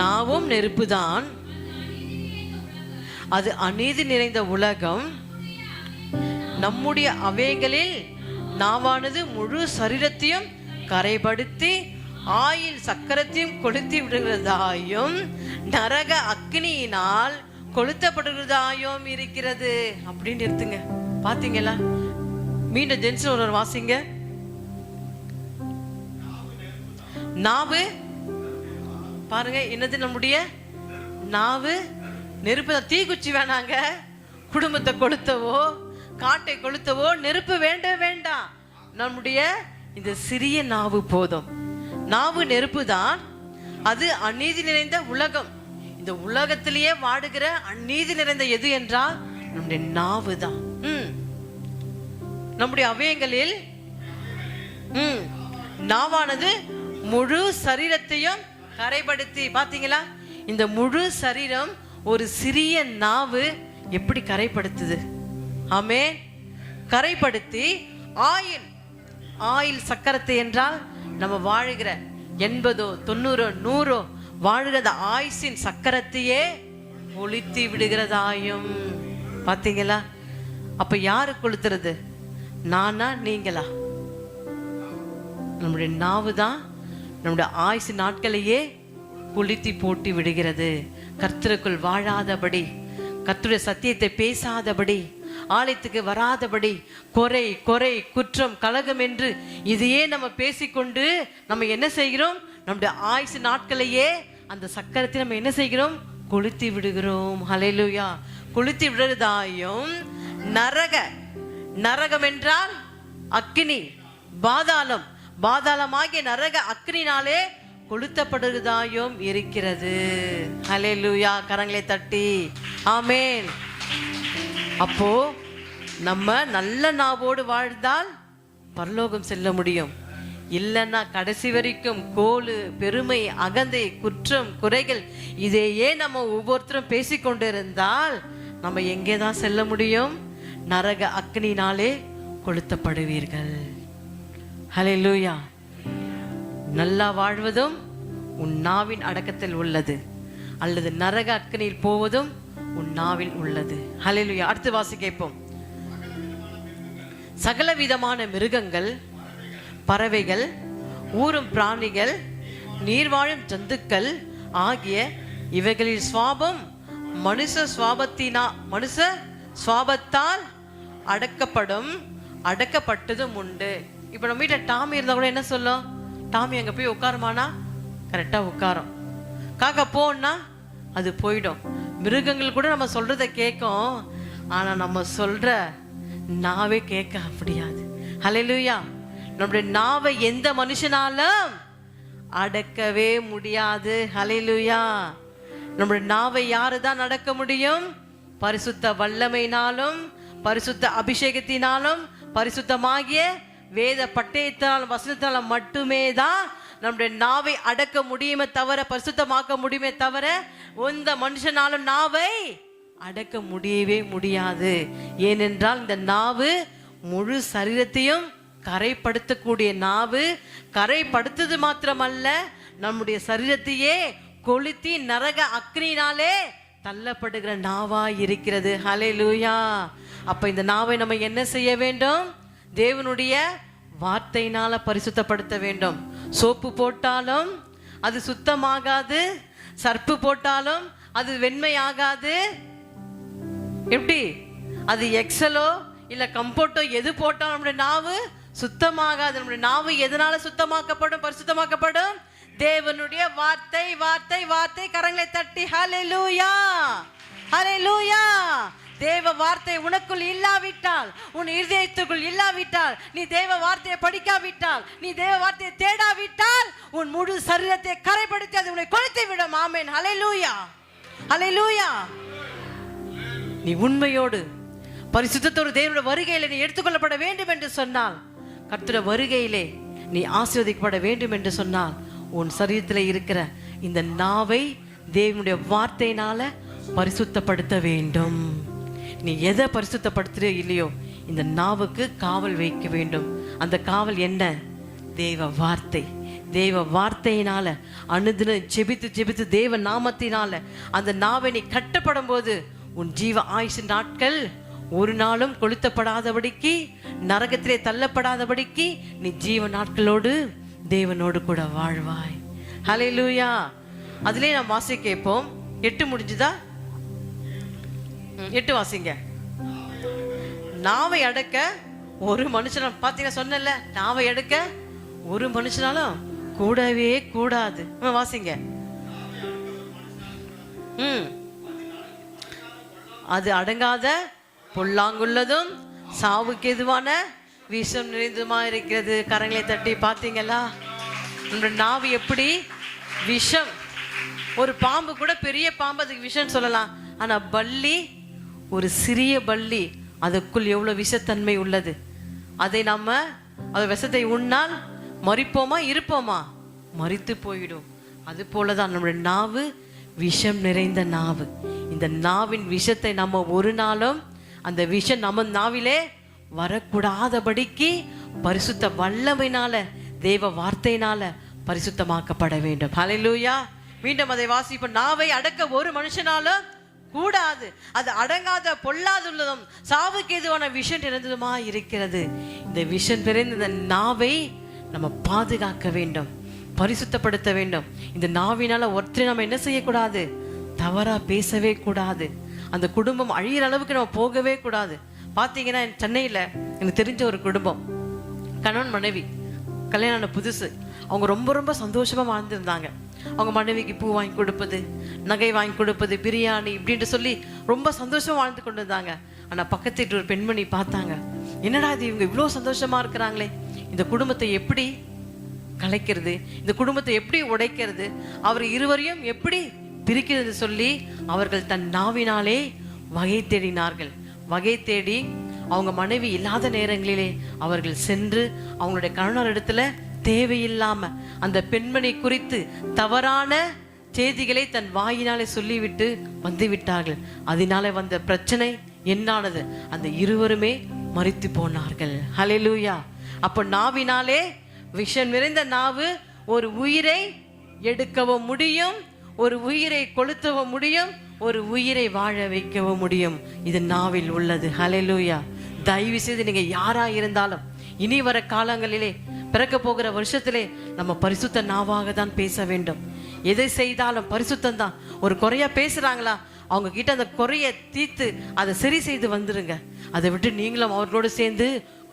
நாவும் நெருப்புதான், அது அநீதி நிறைந்த உலகம். நம்முடைய அவைகளில் நாவானது முழு சரீரத்தையும் கரைபடுத்தி ஆயில் சக்கரத்தையும் கொளுத்தி விடுகிறதாயும் நரக அக்னியினால் கொளுத்தப்படுகிறதாயும் இருக்கிறது. அப்படின்னு எடுத்துங்க. பாத்தீங்களா? மீண்டும் ஜென்ஸ் ஒரு வாசிங்க. நாவு பாருங்க, என்னது? நம்முடைய நாவு நெருப்பு. தீக்குச்சி வேணாங்க. குடும்பத்தை கொளுத்தவோ, காட்டை கொளுத்தவோ நெருப்பு வேண்டாம். நம்முடைய இந்த சிறிய நாவு போதும். நாவு நெருப்பு தான், அது அநீதி நிறைந்த உலகம். இந்த உலகத்திலேயே வாடுகிற அநீதி நிறைந்த எது என்றால் நம்முடைய நாவு தான். நம்முடைய அவயங்களில் நாவானது முழு சரீரத்தையும் கரைப்படுத்தி, பாத்தீங்களா? இந்த முழு சரீரம் ஒரு சிறிய நாவு எப்படி கரைப்படுத்துது? ஆமென். கரைப்படுத்தி ஆயில் சக்கரத்தை என்றால் நம்ம வாழுகிற 80, 90, 100 வாழுகிற ஆயுசின் சக்கரத்தையே ஒளித்தி விடுகிறதாயும். பாத்தீங்களா? அப்ப யாரு கொளுத்துறது? நானா நீங்களா? நம்முடைய நாவு தான் நம்முடைய ஆயுசு நாட்களையே கொளுத்தி போட்டு விடுகிறது. கர்த்தருக்குள் வாழாதபடி, கர்த்தருடைய சத்தியத்தை பேசாதபடி, ஆலயத்துக்கு வராதபடி, குறை குறை குற்றம் கலகம் என்று இதையே நம்ம பேசிக்கொண்டு நம்ம என்ன செய்கிறோம்? நம்முடைய ஆயுசு நாட்களையே அந்த சக்கரத்தை நம்ம என்ன செய்கிறோம்? கொளுத்தி விடுகிறோம். ஹல்லேலூயா. கொளுத்தி விடுறதாயும் நரகம் என்றால் அக்கினி, பாதாளம், பாதாளமாகிய நரக அக்கினினாலே கொளுத்தப்படுவதாயும் இருக்கிறது. ஹல்லேலூயா. கரங்களை தட்டி ஆமென். அப்போ நம்ம நல்ல நாவோடு வாழ்ந்தால் பரலோகம் செல்ல முடியும். இல்லைன்னா கடைசி வரைக்கும் கோலு, பெருமை, அகந்தை, குற்றம், குறைகள் இதையே நம்ம ஒவ்வொருத்தரும் பேசிக்கொண்டு இருந்தால் நம்ம எங்கே தான் செல்ல முடியும்? நரக அக்னினாலே கொளுத்தப்படுவீர்கள். ஹல்லேலூயா. நல்லா வாழ்வதும் உன் நாவின் அடக்கத்தில் உள்ளது, அல்லது நரக அக்னியில் போவதும் உன் நாவில் உள்ளது. ஹல்லேலூயா. அடுத்து வாசி கேட்போம். சகல விதமான மிருகங்கள், பறவைகள், ஊரும் பிராணிகள், நீர்வாழும் ஜந்துக்கள் ஆகிய இவைகளின் சுவாபம் மனுஷ சுவாபத்தால் அடக்கப்பட்டதும் உண்டு. இப்ப நம்ம வீட்டில் டாமி இருந்தா கூட என்ன சொல்லும்? டாமி அங்க போய் உட்காருமானா கரெக்டா உட்காரும். காக்கா போன்னா அது போயிடும். மிருகங்கள் கூட நம்ம சொல்றத கேட்கும், ஆனா நம்ம சொல்ற நாவே கேட்க முடியாது. ஹல்லேலூயா. நம்முடைய நாவை எந்த மனுஷனாலும் அடக்கவே முடியாது. ஹல்லேலூயா. நம்முடைய நாவை யாரு தான் அடக்க முடியும்? பரிசுத்த வல்லமையினாலும், பரிசுத்த அபிஷேகத்தினாலும், பரிசுத்தமாகிய வேத பட்டயத்தினாலும், வசனத்தினாலும் மட்டுமே தான் நம்முடைய நாவை அடக்க முடியுமே தவிர, பரிசுத்தமாக்க முடியுமே தவிர எந்த மனுஷனாலும் நாவை அடக்க முடியவே முடியாது. ஏனென்றால் இந்த நாவு முழு சரீரத்தையும் கரைப்படுத்தக்கூடிய நாவு. கரைப்படுத்துவது மாத்திரமல்ல, நம்முடைய சரீரத்தையே கொளுத்தி நரக அக்னினாலே தள்ளப்படுகிற நாவா இருக்கிறது. ஹல்லேலூயா. அப்ப இந்த நாவை நம்ம என்ன செய்ய வேண்டும்? தேவனுடைய வார்த்தையினால பரிசுத்தப்படுத்த வேண்டும். சோப்பு போட்டாலும் அது சுத்தமாகாது, சர்ப்பு போட்டாலும் அது வெண்மையாகாது. எப்படி? அது எக்ஸலோ இல்ல கம்போர்ட்டோ எது போட்டாலும் நம்முடைய நாவு சுத்தமாகாது. நம்முடைய நாவு எதனால சுத்தமாக்கப்படும், பரிசுத்தமாக்கப்படும்? தேவனுடைய வார்த்தை, வார்த்தை, வார்த்தை. கரங்களை தட்டி ஹல்லேலூயா, ஹல்லேலூயா. தேவ வார்த்தை உனக்குள் இல்லாவிட்டால், உன் இருதயத்துக்குள் இல்லாவிட்டால், நீ தேவ வார்த்தையை படிக்காவிட்டால், நீ தேவ வார்த்தையை தேடாவிட்டால், உன் முழு சரீரத்தை கரைப்படுத்தி அது உன்னை கொளுத்தி விடும். ஆமென். ஹல்லேலூயா, ஹல்லேலூயா. நீ உண்மையோடு பரிசுத்தத்தோடு தேவனுடைய வருகையிலே நீ எடுத்துக்கொள்ளப்பட வேண்டும் என்று சொன்னால், கர்த்தருடைய வருகையிலே நீ ஆசீர்வதிக்கப்பட வேண்டும் என்று சொன்னால், உன் சரீரத்தில் இருக்கிற இந்த நாவை தேவனுடைய வார்த்தையினால பரிசுத்தப்படுத்த வேண்டும். நீ எதை பரிசுத்தப்படுத்துறியோ இல்லையோ, இந்த நாவுக்கு காவல் வைக்க வேண்டும். அந்த காவல் என்ன? தேவ வார்த்தை. தேவ வார்த்தையினால அனுதினம் ஜெபித்து ஜெபித்து தேவ நாமத்தினால அந்த நாவை நீ கட்டப்படும் போது உன் ஜீவ ஆயுசு நாட்கள் ஒரு நாளும் கொளுத்தப்படாதபடிக்கு, நரகத்திலே தள்ளப்படாதபடிக்கு நீ ஜீவ நாட்களோடு தேவனோடு கூட வாழ்வாய். ஹல்லேலூயா. அதிலே நாம் வாசி கேட்போம். 8 முடிஞ்சுதா? 8 வாசிங்க. நாவை அடக்க ஒரு மனுஷனாலும், பாத்தீங்கன்னா சொன்னல, நாவை அடக்க ஒரு மனுஷனாலும் கூடவே கூடாது. வாசிங்க. அது அடங்காத பொல்லாங்குள்ளதும் சாவுக்கு எதுவான விஷம் நிறைந்துமா இருக்கிறது. கரங்களை தட்டி பாத்தீங்களா? நம்முடைய நாவு எப்படி விஷம். ஒரு பாம்பு கூட பெரிய பாம்பு அதுக்கு விஷம் சொல்லலாம். ஆனா பல்லி, ஒரு சிறிய பல்லி, அதுக்குள் எவ்வளவு விஷத்தன்மை உள்ளது. அதை நம்ம அது விஷத்தை உண்ணால் மறிப்போமா இருப்போமா? மறித்து போயிடும். அது போலதான் நம்முடைய நாவு விஷம் நிறைந்த நாவு. இந்த நாவின் விஷத்தை நம்ம ஒரு நாளும் அந்த விஷம் நம்ம நாவிலே வரக்கூடாதபடிக்கு பரிசுத்த வல்லமையினால, தேவ வார்த்தையினால பரிசுத்தமாக்கப்பட வேண்டும். ஹல்லேலூயா. மீண்டும் அதை வாசிப்போம். நாவை அடக்க ஒரு மனுஷனாலும் கூடாது, அது அடங்காத பொல்லாதுள்ளதும் சாவுக்கு ஏதுவான விஷம் நிறைந்ததுமா இருக்கிறது. இந்த விஷம் நிறைந்த இந்த நாவை நம்ம பாதுகாக்க வேண்டும், பரிசுத்தப்படுத்த வேண்டும். இந்த நாவினால ஒருத்தரை நம்ம என்ன செய்யக்கூடாது? தவறா பேசவே கூடாது. அந்த குடும்பம் அழியிற அளவுக்கு நம்ம போகவே கூடாது. பார்த்தீங்கன்னா சென்னையில் எனக்கு தெரிஞ்ச ஒரு குடும்பம், கணவன் மனைவி, கல்யாணம் புதுசு. அவங்க ரொம்ப ரொம்ப சந்தோஷமாக வாழ்ந்துருந்தாங்க. அவங்க மனைவிக்கு பூ வாங்கி கொடுப்பது, நகை வாங்கி கொடுப்பது, பிரியாணி இப்படின்ட்டு சொல்லி ரொம்ப சந்தோஷமாக வாழ்ந்து கொண்டு இருந்தாங்க. ஆனால் பக்கத்து வீட்டு ஒரு பெண்மணி பார்த்தாங்க, என்னடா இது இவங்க இவ்வளோ சந்தோஷமாக இருக்கிறாங்களே, இந்த குடும்பத்தை எப்படி கலைக்கிறது, இந்த குடும்பத்தை எப்படி உடைக்கிறது, அவர் இருவரையும் எப்படி பிரிக்கிறது சொல்லி அவர்கள் தன் நாவினாலே வகை தேடினார்கள். வகை தேடி அவங்க மனைவி இல்லாத நேரங்களிலே அவர்கள் சென்று அவங்களுடைய கணவர் இடத்துல தேவையில்லாம அந்த பெண்மணி குறித்து தவறான செய்திகளை தன் வாயினாலே சொல்லிவிட்டு வந்து விட்டார்கள். அதனால வந்த பிரச்சனை என்னானது? அந்த இருவருமே மரித்து போனார்கள். ஹல்லேலூயா. அப்போ நாவினாலே விஷம் நிறைந்த நாவு ஒரு உயிரை எடுக்கவும் முடியும், ஒரு உயிரை கொளுத்தவும் முடியும், ஒரு உயிரை வாழ வைக்கவும் முடியும். இது நாவில் உள்ளது. ஹல்லேலூயா. தயவு செய்து நீங்க யாரா இருந்தாலும் இனி வர காலங்களிலே, பிறக்க போகிற வருஷத்திலே நம்ம பரிசுத்த நாவாக தான் பேச வேண்டும். எதை செய்தாலும் பரிசுத்தம் தான். ஒரு குறையா பேசுறாங்களா, அவங்க கிட்ட அந்த குறைய தீர்த்து அதை சரி செய்து வந்துருங்க. அதை விட்டு நீங்களும் அவர்களோடு சேர்ந்து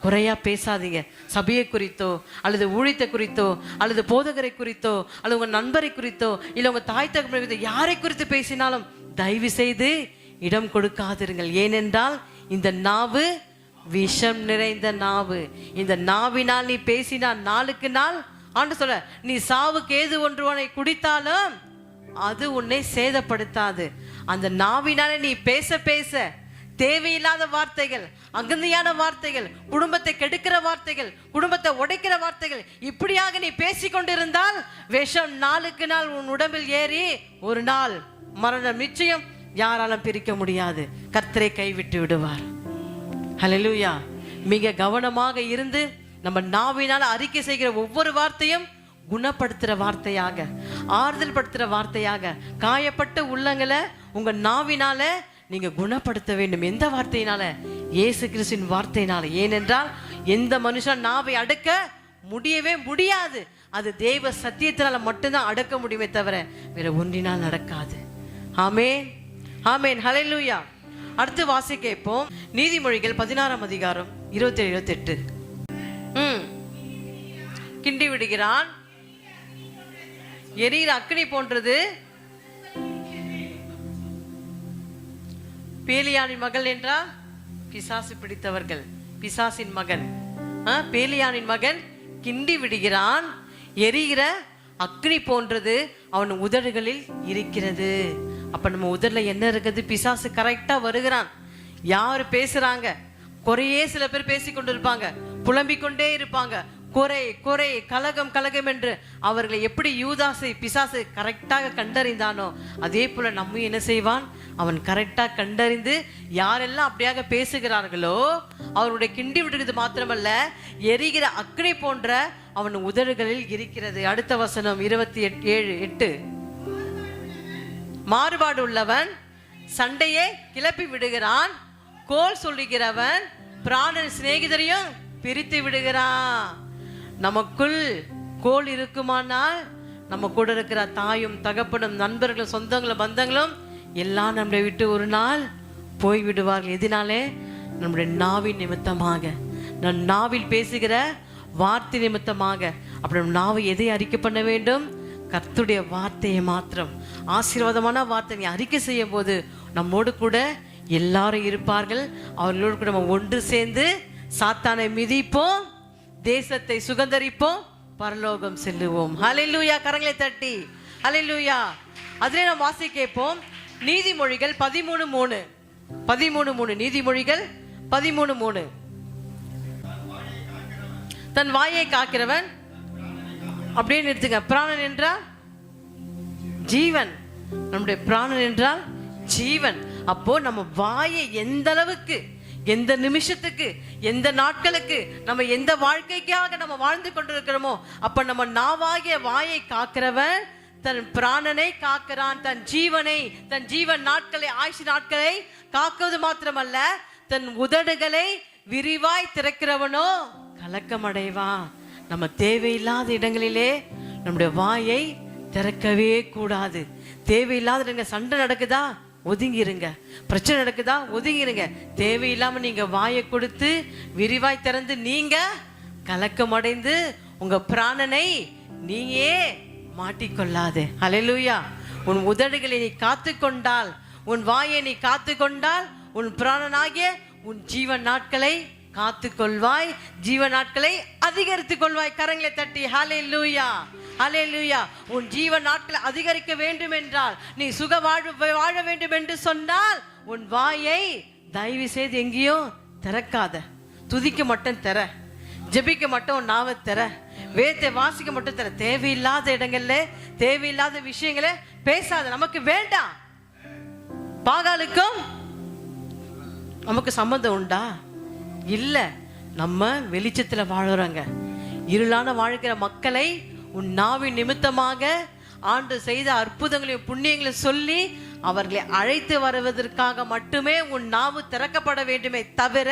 குறையா பேசாதீங்க. சபையை குறித்தோ அல்லது ஊழியத்தை குறித்தோ அல்லது போதகரை குறித்தோ அல்லது உங்க நண்பரை குறித்தோ இல்லை உங்க தாய் தகப்பனை குறித்தோ யாரை குறித்து பேசினாலும் தயவு செய்து இடம் கொடுக்காதிருங்கள். ஏனென்றால் இந்த நாவு விஷம் நிறைந்த நாவு. இந்த நாவினால் நீ பேசினால் நாளுக்கு நாள் ஆண்டு சொல்ல, நீ சாவுக்கு ஏது ஒன்று உன்னை குடித்தாலும் அது உன்னை சேதப்படுத்தாது. அந்த நாவினாலே நீ பேச பேச தேவையில்லாத வார்த்தைகள், அகந்தையான வார்த்தைகள், குடும்பத்தை கெடுக்கிற வார்த்தைகள், குடும்பத்தை உடைக்கிற வார்த்தைகள், இப்படியாக நீ பேசிக்கொண்டிருந்தால் விஷம் நாளுக்கு நாள் உன் உடம்பில் ஏறி ஒரு நாள் மரணம் நிச்சயம். யாராலும் பிரிக்க முடியாது. கர்த்தரை கைவிட்டு விடுவார். ஹல்லேலூயா. மிக கவனமாக இருந்து நம்ம நாவினால அறிக்கை செய்கிற ஒவ்வொரு வார்த்தையும் குணப்படுத்துற வார்த்தையாக, ஆறுதல் படுத்துற வார்த்தையாக, காயப்பட்ட உள்ளங்களை உங்க நாவினால நீங்க குணப்படுத்த வேண்டும். எந்த வார்த்தையினால? இயேசு கிறிஸ்துவின் வார்த்தையினால. ஏனென்றால் எந்த மனுஷன் நாவை அடக்க முடியவே முடியாது. அது தேவ சத்தியத்தினால மட்டும்தான் அடக்க முடியுமே தவிர வேற ஒன்றினால் நடக்காது. ஆமென், ஆமென், ஹல்லேலூயா. அடுத்து வாசிக்க இப்போ நீதிமொழிகள் 16ஆம் அதிகாரம் 27-28. கிண்டி விடுகிறான், எரிகிற அக்கினி போன்றது. பேலியானின் மகள் என்றால் பிசாசு பிடித்தவர்கள், பிசாசின் மகன். பேலியானின் மகன் கிண்டி விடுகிறான், எரிகிற அக்னி போன்றது அவன் உதடுகளில் இருக்கிறது. அப்ப நம்ம உதடுல என்ன இருக்குது? பிசாசு கரெக்டா வருகிறான். யாரு பேசுறாங்க? குறையே சில பேர் பேசி கொண்டு இருப்பாங்க, புலம்பிக்கொண்டே இருப்பாங்க. குறை குறை, கலகம் கலகம் என்று அவர்களை எப்படி யூதாசை பிசாசு கரெக்டாக கண்டறிந்தானோ அதே போல நம்ம என்ன செய்வான்? அவன் கரெக்டா கண்டறிந்து யாரெல்லாம் அப்படியாக பேசுகிறார்களோ அவருடைய கிண்டி விடுகிறது மாத்திரமல்ல, எரிகிற அக்கினி போன்ற அவன் உதடுகளில் இருக்கிறது. அடுத்த வசனம் 27:8. மாறுபாடு உள்ளவன் சண்டையை கிளப்பி விடுகிறான், கோல் சொல்லுகிறவன் பிராணன் சிநேகிதரையும் பிரித்து விடுகிறான். நமக்குள் கோல் இருக்குமானால் நம்ம கூட இருக்கிற தாயும் தகப்பனும் நண்பர்களும் சொந்தங்களும் பந்தங்களும் எல்லாம் நம்மளை விட்டு ஒரு நாள் போய் விடுவார்கள். எதனாலே? நம்முடைய நாவின் நிமித்தமாக, நம் நாவில் பேசுகிற வார்த்தை நிமித்தமாக. அப்படி நம் நாவை எதை அறிக்கை பண்ண வேண்டும்? கர்த்தருடைய வார்த்தையை மாத்திரம். ஆசீர்வாதமான வார்த்தை நீ அறிக்கை செய்யும் போது நம்மோடு கூட எல்லாரும் இருப்பார்கள். அவர்களோடு கூட நம்ம ஒன்று சேர்ந்து சாத்தானை மிதிப்போம், தேசத்தை சுகந்தரிப்போம், பரலோகம் செல்லுவோம். ஹல்லேலூயா. கரங்களை தட்டி ஹல்லேலூயா. அதிலே நாம் வாசி கேட்போம். நீதிமொழிகள் 13:3. நீதிமொழிகள் 13:3. தன் வாயை காக்கிறவன், அப்படியே நிறுத்துங்க. பிராணன் என்றால் ஜீவன். நம்முடைய பிராணன் என்றால் ஜீவன். அப்போ நம்ம வாயை எந்த அளவுக்கு, எந்த நிமிஷத்துக்கு, எந்த நாட்களுக்கு, நம்ம எந்த வாழ்க்கைக்காக நம்ம வாழ்ந்து கொண்டிருக்கிறோமோ, அப்ப நம்ம நாவாகிய வாயை காக்கிறவன் தன் பிராணனை காக்கிறான். தன் ஜீவனை, தன் ஜீவன் நாட்களை, ஆயுசு நாட்களை காக்குவது மாத்திரமல்ல, தன் உதடுகளை விரிவாய் திறக்கிறவனோ கலக்கம் அடைவான். நம்ம தேவையில்லாத இடங்களிலே நம்முடைய வாயை திறக்கவே கூடாது. தேவையில்லாத இடங்கள், சண்டை நடக்குதா ஒதுங்கிருங்க, பிரச்சனை நடக்குதா ஒதுங்கிருங்க. தேவையில்லாம நீங்க வாயை கொடுத்து விரிவாய் திறந்து நீங்க கலக்கம் அடைந்து உங்க பிராணனை நீயே மாட்டிக்கொள்ளாதே. ஹல்லேலூயா. உன் உதடுகளை நீ காத்து கொண்டால், உன் வாயை நீ காத்து கொண்டால், உன் பிராணனாகிய உன் ஜீவன் நாட்களை காத்து கொள்வாய், ஜீவன் நாட்களை அதிகரித்துக் கொள்வாய். கரங்களை தட்டி ஹல்லேலூயா. ஹல்லேலூயா. உன் ஜீவன் நாட்களை அதிகரிக்க வேண்டும் என்றால், நீ சுக வாழ வேண்டும் என்று சொன்னால், உன் வாயை தயவு செய்து எங்கேயோ திறக்காத. துதிக்க மட்டும் திற, ஜெபிக்க மட்டும் நாவை திற, வேதத்தை வாசிக்க மட்டும் திற. தேவையில்லாத இடங்கள்ல தேவையில்லாத விஷயங்களை பேசாத. நமக்கு வேண்டாம். பாகாலுக்கும் நமக்கு சம்பந்தம் உண்டா? இல்ல. நம்ம வெளிச்சத்துல வாழுறாங்க. இருளான வாழ்க்கிற மக்களை உன் நாவின் நிமித்தமாக ஆண்டு செய்த அற்புதங்களையும் புண்ணியங்களையும் சொல்லி அவர்களை அழைத்து வருவதற்காக மட்டுமே உன் நாவு திறக்கப்பட வேண்டுமே தவிர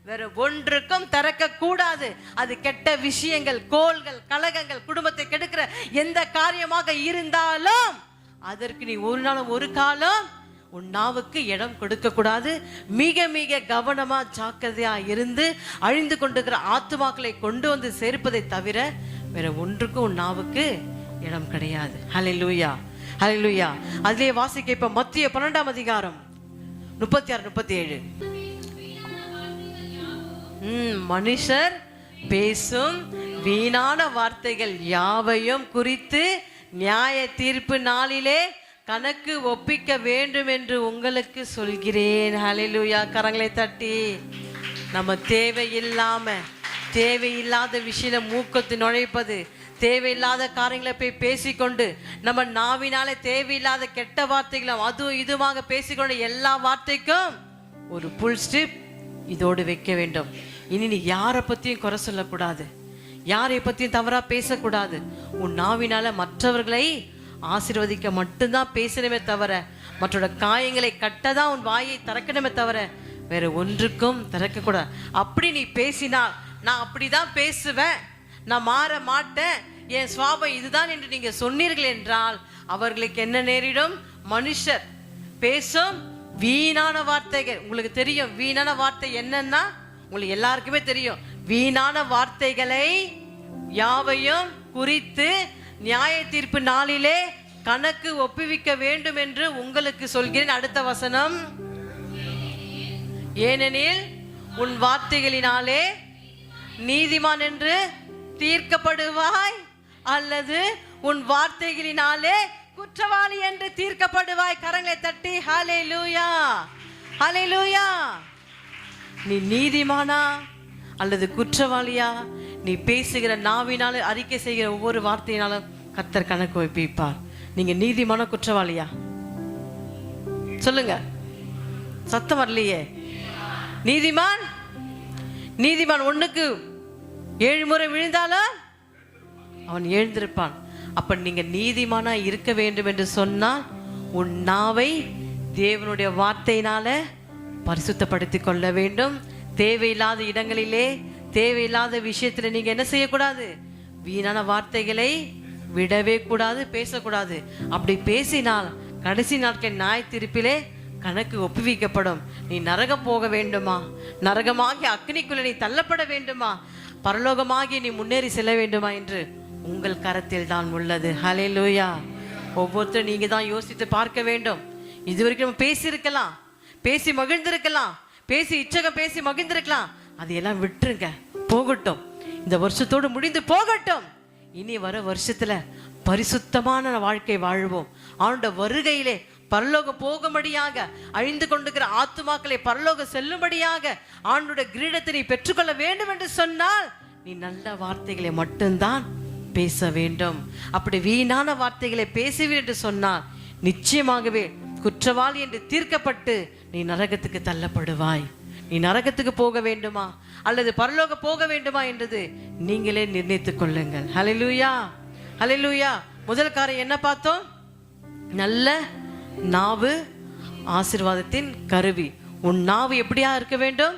வேற ஒன்றுக்கும் திறக்க கூடாது. அது கெட்ட விஷயங்கள், கோள்கள், கலகங்கள், குடும்பத்தை கெடுக்கிற எந்த காரியமாக இருந்தாலும் அதற்கு நீ ஒரு நாளும் ஒரு காலம் உன் நாவுக்கு இடம் கொடுக்க கூடாது. மிக மிக கவனமா ஜாக்கிரதையா இருந்து அழிந்து கொண்டிருக்கிற ஆத்துமாக்களை கொண்டு வந்து சேர்ப்பதை தவிர வேற ஒன்றுக்கும் உன் நாவுக்கு இடம் கிடையாது. ஹல்லேலூயா. ஹல்லேலூயா. அதிலே வாசிக்க இப்ப மத்திய 12ஆம் அதிகாரம் 36-37. மனுஷர் பேசும் வீணான வார்த்தைகள் யாவையும் குறித்து நியாய தீர்ப்பு நாளிலே கணக்கு ஒப்பிக்க வேண்டும் என்று உங்களுக்கு சொல்கிறேன். ஹல்லேலூயா. கரங்களை தட்டி நம்ம தேவையில்லாத விஷயம் மூக்கத்து நுழைப்பது, தேவையில்லாத காரியங்களை போய் பேசிக்கொண்டு நம்ம நாவினால தேவையில்லாத கெட்ட வார்த்தைகளும் அதுவும் இதுமாக பேசிக்கொண்டு எல்லா வார்த்தைக்கும் ஒரு புல் ஸ்டிப் இதோடு வைக்க வேண்டும். இனி நீ யாரை பத்தியும் குறை சொல்லக்கூடாது, யாரை பத்தியும் தவறா பேசக்கூடாது. உன் நாவினால மற்றவர்களை ஆசீர்வதிக்க மட்டும்தான் பேசணுமே தவிர, மற்றோட காயங்களை கட்டதான் உன் வாயை திறக்கணுமே தவிர வேற ஒன்றுக்கும் திறக்க கூடாது. அப்படி நீ பேசினால், நான் அப்படிதான் பேசுவேன், நான் மாற மாட்டேன், என் சுவாபம் இதுதான் என்று நீங்க சொன்னீர்கள் என்றால் அவர்களுக்கு என்ன நேரிடும்? மனுஷர் பேசும் வீணான வார்த்தைகள். உங்களுக்கு தெரியும் வீணான வார்த்தை என்னன்னா, உங்களுக்கு எல்லாருக்குமே தெரியும். வீணான வார்த்தைகளை யாவையும் குறித்து நியாய தீர்ப்பு நாளிலே கணக்கு ஒப்புவிக்க வேண்டும் என்று உங்களுக்கு சொல்கிறேன். அடுத்த வசனம், ஏனெனில் உன் வார்த்தைகளினாலே நீதிமான் என்று தீர்க்கப்படுவாய், அல்லது உன் வார்த்தைகளினாலே குற்றவாளி என்று தீர்க்கப்படுவாய். கரங்களை தட்டி ஹல்லேலூயா. ஹல்லேலூயா. நீ நீதிமானா அல்லது குற்றவாளியா? நீ பேசுகிற நாவினால அறிக்கை செய்கிற ஒவ்வொரு வார்த்தையினாலும் கர்த்தர் கணக்கு வைப்பார். நீங்க நீதிமான குற்றவாளியா? சொல்லுங்க. சத்தம் வரலையே. நீதிமான் 1க்கு 7 முறை விழுந்தாலும் அவன் எழுந்திருப்பான். அப்ப நீங்க நீதிமானா இருக்க வேண்டும் என்று சொன்னால் உன் நாவை தேவனுடைய வார்த்தையினால பரிசுத்தப்படுத்திக் கொள்ள வேண்டும். தேவையில்லாத இடங்களிலே தேவையில்லாத விஷயத்துல நீங்க என்ன செய்யக்கூடாது? வீணான வார்த்தைகளை விடவே கூடாது, பேசக்கூடாது. அப்படி பேசினால் கடைசி நாட்கள் நியாய தீர்ப்பிலே கணக்கு ஒப்புவிக்கப்படும். நீ நரகம் போக வேண்டுமா? நரகமாகி அக்னிக்குள்ள நீ தள்ளப்பட வேண்டுமா? பரலோகமாகி நீ முன்னேறி செல்ல வேண்டுமா என்று உங்கள் கரத்தில் தான் உள்ளது. ஹல்லேலூயா. ஒவ்வொருத்தரும் நீங்க தான் யோசித்து பார்க்க வேண்டும். இதுவரைக்கும் நம்ம பேசியிருக்கலாம், பேசி மகிழ்ந்திருக்கலாம், பேசி இச்சகம் பேசி மகிழ்ந்திருக்கலாம். அதையெல்லாம் விட்டுருங்க, போகட்டும். இந்த வருஷத்தோடு முடிந்து போகட்டும். இனி வர வருஷத்துல பரிசுத்தமான வாழ்க்கை வாழ்வோம். அவனோட வருகையிலே பரலோகம் போகும்படியாக, அழிந்து கொண்டிருக்கிற ஆத்துமாக்களை பரலோகம் செல்லும்படியாக அவனுடைய கிரீடத்தை நீ பெற்றுக்கொள்ள வேண்டும் என்று சொன்னால் நீ நல்ல வார்த்தைகளை மட்டும்தான் பேச வேண்டும். அப்படி வீணான வார்த்தைகளை பேசுவீர் என்று சொன்னால் நிச்சயமாகவே குற்றவாளி என்று தீர்க்கப்பட்டு நீ நரகத்துக்கு தள்ளப்படுவாய். நீ நரகத்துக்கு போக வேண்டுமா அல்லது பரலோக போக வேண்டுமா என்றது நீங்களே நிர்ணயித்துக் கொள்ளுங்கள். ஹல்லேலூயா, ஹல்லேலூயா. முதல் காரியம் என்ன பார்த்தோம்? நல்ல நாவு ஆசீர்வாதத்தின் கருவி. உன் நாவு எப்படியா இருக்க வேண்டும்?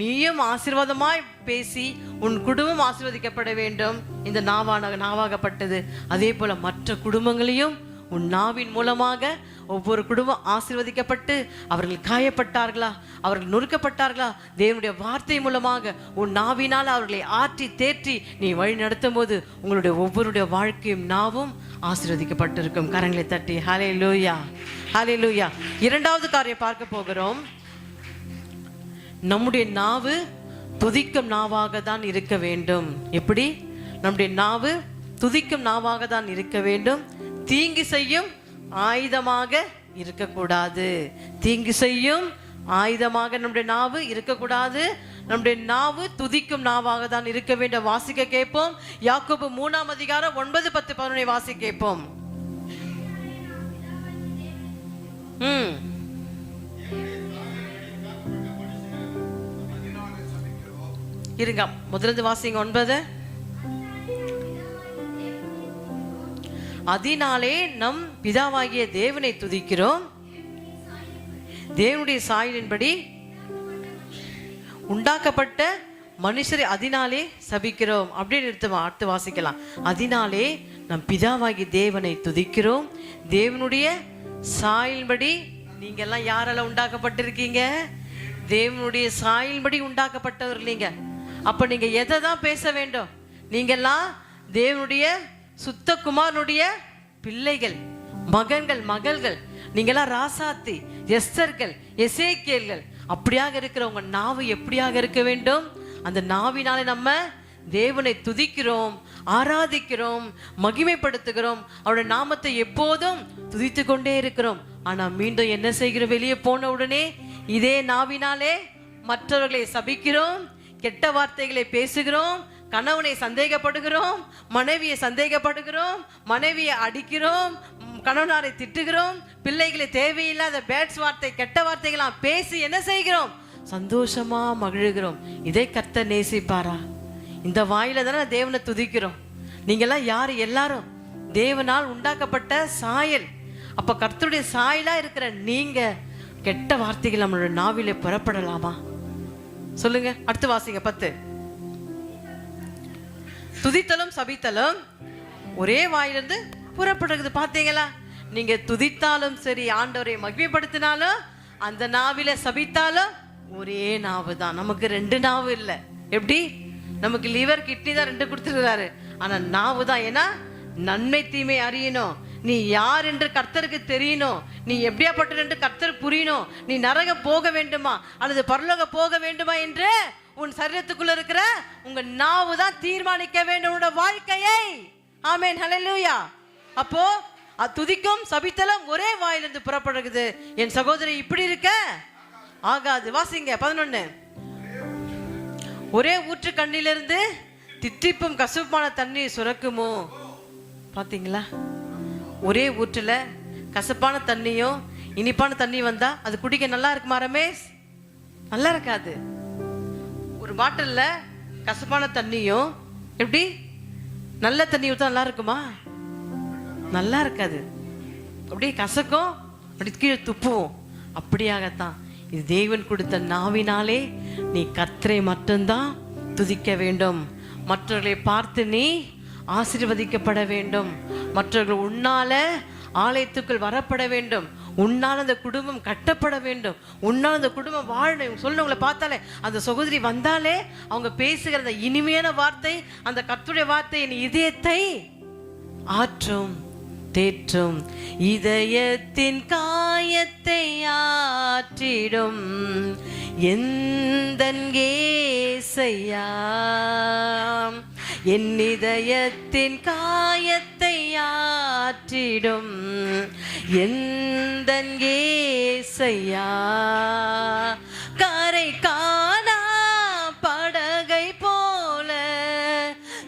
நீயும் ஆசீர்வாதமாய் பேசி உன் குடும்பம் ஆசீர்வதிக்கப்பட வேண்டும். இந்த நாவாகப்பட்டது. அதே போல மற்ற குடும்பங்களையும் உன் நாவின் மூலமாக ஒவ்வொரு குடும்பம் ஆசீர்வதிக்கப்பட்டு, அவர்கள் காயப்பட்டார்களா, அவர்கள் நொறுக்கப்பட்டார்களா, தேவனுடைய வார்த்தை மூலமாக உன் நாவினால் அவர்களை ஆற்றி தேற்றி நீ வழி நடத்தும் போது உங்களுடைய ஒவ்வொருடைய வாழ்க்கையும் நாவும் ஆசீர்வதிக்கப்பட்டிருக்கும். கரங்களை தட்டி ஹல்லேலூயா, ஹல்லேலூயா. இரண்டாவது காரியம் பார்க்க போகிறோம். நம்முடைய நாவு துதிக்கும் நாவாக தான் இருக்க வேண்டும். எப்படி? நம்முடைய நாவு துதிக்கும் நாவாக தான் இருக்க வேண்டும். தீங்கு செய்யும் ஆயுதமாக இருக்கக்கூடாது. தீங்கு செய்யும் ஆயுதமாக நம்முடைய நாவு இருக்கக்கூடாது. நம்முடைய நாவு துதிக்கும் நாவாக தான் இருக்க வேண்டும். வாசிக்க கேட்போம். யாக்கோபு 3ஆம் அதிகாரம் 9, 10, 11 வாசிக்க கேட்போம். இருங்க, முதலிருந்து வாசிங்க 9. அதனாலே நம் பிதாவாகிய தேவனை துதிக்கிறோம், தேவனுடைய சாயலின்படி உண்டாக்கப்பட்ட மனுஷரை அதனாலே சபிக்கிறோம். அப்படின்னு அடுத்து வாசிக்கலாம். அதனாலே நம் பிதாவாகிய தேவனை துதிக்கிறோம், தேவனுடைய சாயலின்படி. நீங்க எல்லாம் யாரால உண்டாக்கப்பட்டிருக்கீங்க? தேவனுடைய சாயலின்படி உண்டாக்கப்பட்டவர்கள் நீங்க. அப்ப நீங்க எதை தான் பேச வேண்டும்? நீங்கெல்லாம் தேவனுடைய சுத்த குமாரனுடைய பிள்ளைகள், மகன்கள், மகள்கள். நீங்கெல்லாம் ராசாத்தி, எஸ்தர்கள், எசேக்கியேல்கள். அப்படியாக இருக்கிற உங்க நாவு எப்படியாக இருக்க வேண்டும்? அந்த நாவினாலே நம்ம தேவனை துதிக்கிறோம், ஆராதிக்கிறோம், மகிமைப்படுத்துகிறோம். அவருடைய நாமத்தை எப்போதும் துதித்து கொண்டே இருக்கிறோம். ஆனா மீண்டும் என்ன செய்கிறோம்? வெளியே போன உடனே இதே நாவினாலே மற்றவர்களை சபிக்கிறோம், கெட்ட வார்த்தைகளை பேசுகிறோம், கணவனை சந்தேகப்படுகிறோம், மனைவியை சந்தேகப்படுகிறோம், மனைவியை அடிக்கிறோம், கணவனாரை திட்டுகிறோம், பிள்ளைகளை தேவையில்லாத பேட்ஸ் வார்த்தை, கெட்ட வார்த்தைகளாம் பேசி என்ன செய்கிறோம்? சந்தோஷமா மகிழுகிறோம். இதை கர்த்தர் நேசிப்பாரா? இந்த வாயில தானே தேவனை துதிக்கிறோம். நீங்கெல்லாம் யாரு? எல்லாரும் தேவனால் உண்டாக்கப்பட்ட சாயல். அப்ப கர்த்தருடைய சாயலா இருக்கிற நீங்க கெட்ட வார்த்தைகள் நம்மளோட நாவிலே புறப்படலாமா? சொல்லுங்க. அடுத்து வாசிங்க 10. துதித்தலும் சபித்தலும் ஒரே வாயிலிருந்து புறப்படுகிறது. பார்த்தீங்களா? நீங்க துதித்தாலும் சரி, ஆண்டவரை மகிமைப்படுத்தினாலும், அந்த நாவில சபித்தாலும் ஒரே நாவு தான். நமக்கு 2 நாவு இல்லை. எப்படி? நமக்கு லிவர், கிட்னி தான் 2 கொடுத்துருக்காரு. ஆனா நாவு தான். ஏன்னா நன்மை தீமை அறியணும், நீ யார் என்று கர்த்தருக்கு தெரியணும், நீ எப்படியாப்பட்ட என்று கர்த்தர் புரியணும், நீ நரக போக வேண்டுமா அல்லது பரலோக போக வேண்டுமா என்று உன் சரீரத்துக்குள்ள இருக்கிற உங்க நாவு தான் தீர்மானிக்க வேண்டும் உன்னோட வாழ்க்கையை. ஆமென், ஹல்லேலூயா. அப்போ துதிக்கும் சபித்தலும் ஒரே வாயிலிருந்து புறப்படுகிறது. என் சகோதரி இப்படி இருக்க ஆகாது. வாசிங்க 11. ஒரே ஊற்று கண்ணிலிருந்து தித்திப்பும் கசப்பான தண்ணீர் சுரக்குமோ? பாத்தீங்களா? ஒரே ஊற்றுல கசப்பான தண்ணியும் இனிப்பான தண்ணி வந்தா அது குடிக்க நல்லா இருக்குமா ரமேஷ்? நல்லா இருக்காது. ஒரு பாட்டில்ல கசப்பான தண்ணியும் எப்படி நல்ல தண்ணி ஊத்தா நல்லா இருக்குமா? நல்லா இருக்காது. அப்படியே கசக்கும், அப்படி கீழே துப்புவோம். அப்படியாகத்தான் இது தேவன் கொடுத்த நாவினாலே நீ கர்த்தரை மட்டும்தான் துதிக்க வேண்டும். மற்றவர்களை பார்த்து நீ ஆசீர்வதிக்கப்பட வேண்டும். மற்றவர்கள் உன்னால ஆலயத்துக்குள் வரப்பட வேண்டும். உன்னால் அந்த குடும்பம் கட்டப்பட வேண்டும். உன்னால் அந்த குடும்பம் வாழணும். சொல்லுவங்களை பார்த்தாலே, அந்த சகோதரி வந்தாலே அவங்க பேசுகிற அந்த இனிமையான வார்த்தை, அந்த கர்த்தருடைய வார்த்தை என் இதயத்தை ஆற்றும், தேற்றும். இதயத்தின் காயத்தை ஆற்றிடும் எந்தன் ஏசையா, என் இதயத்தின் காயத்தை ஆற்றிடும் எந்தன் ஏசையா. கரை காணா படகை போல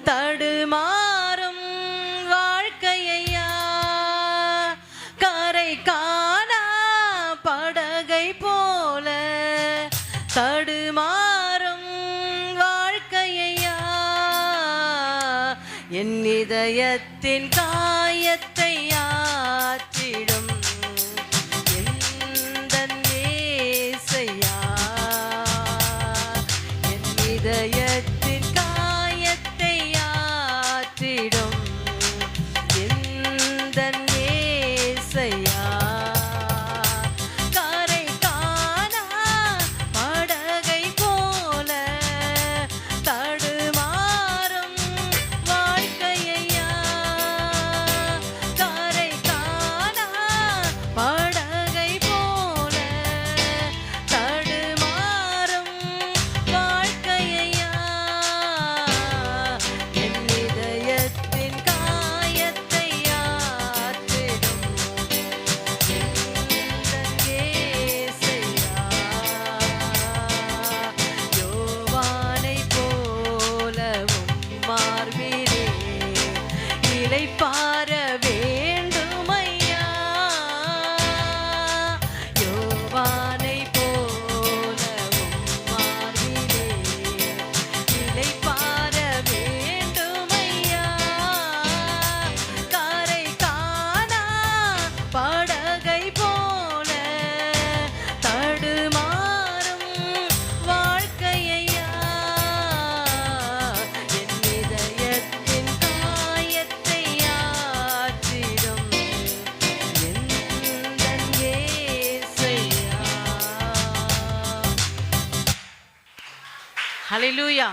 தடுமாறும் வாழ்க்கையா. கரை காணா படகை போல தடுமாறும் வாழ்க்கையா. என் இதயத்தின் காயத்தை ஆற்றிடும் எந்தன் ஏசையா. என் இதயத்தின் காயத்தை ஆற்றிடும் எந்தன் ஏசையா. கரை காணா படகை போல தடுமாறும் வாழ்க்கையா. கரை காணா படகை போல தடுமாறும் வாழ்க்கையா. என் இதயத்தின் காயத்தை ஆற்றிடும் எந்தன் ஏசையா. யோவானைப் போலவும் மார்பிலே இளைப்பாற வேண்டுமையா. யோவானைப் போலவும் மார்பிலே இளைப்பாற வேண்டுமையா. கரை காணா படகை போல தடுமாறும் வாழ்க்கையா. என் இதயத்தின் காயத்தை ஆற்றிடும் எந்தன் ஏசையா. ஹல்லேலூயா.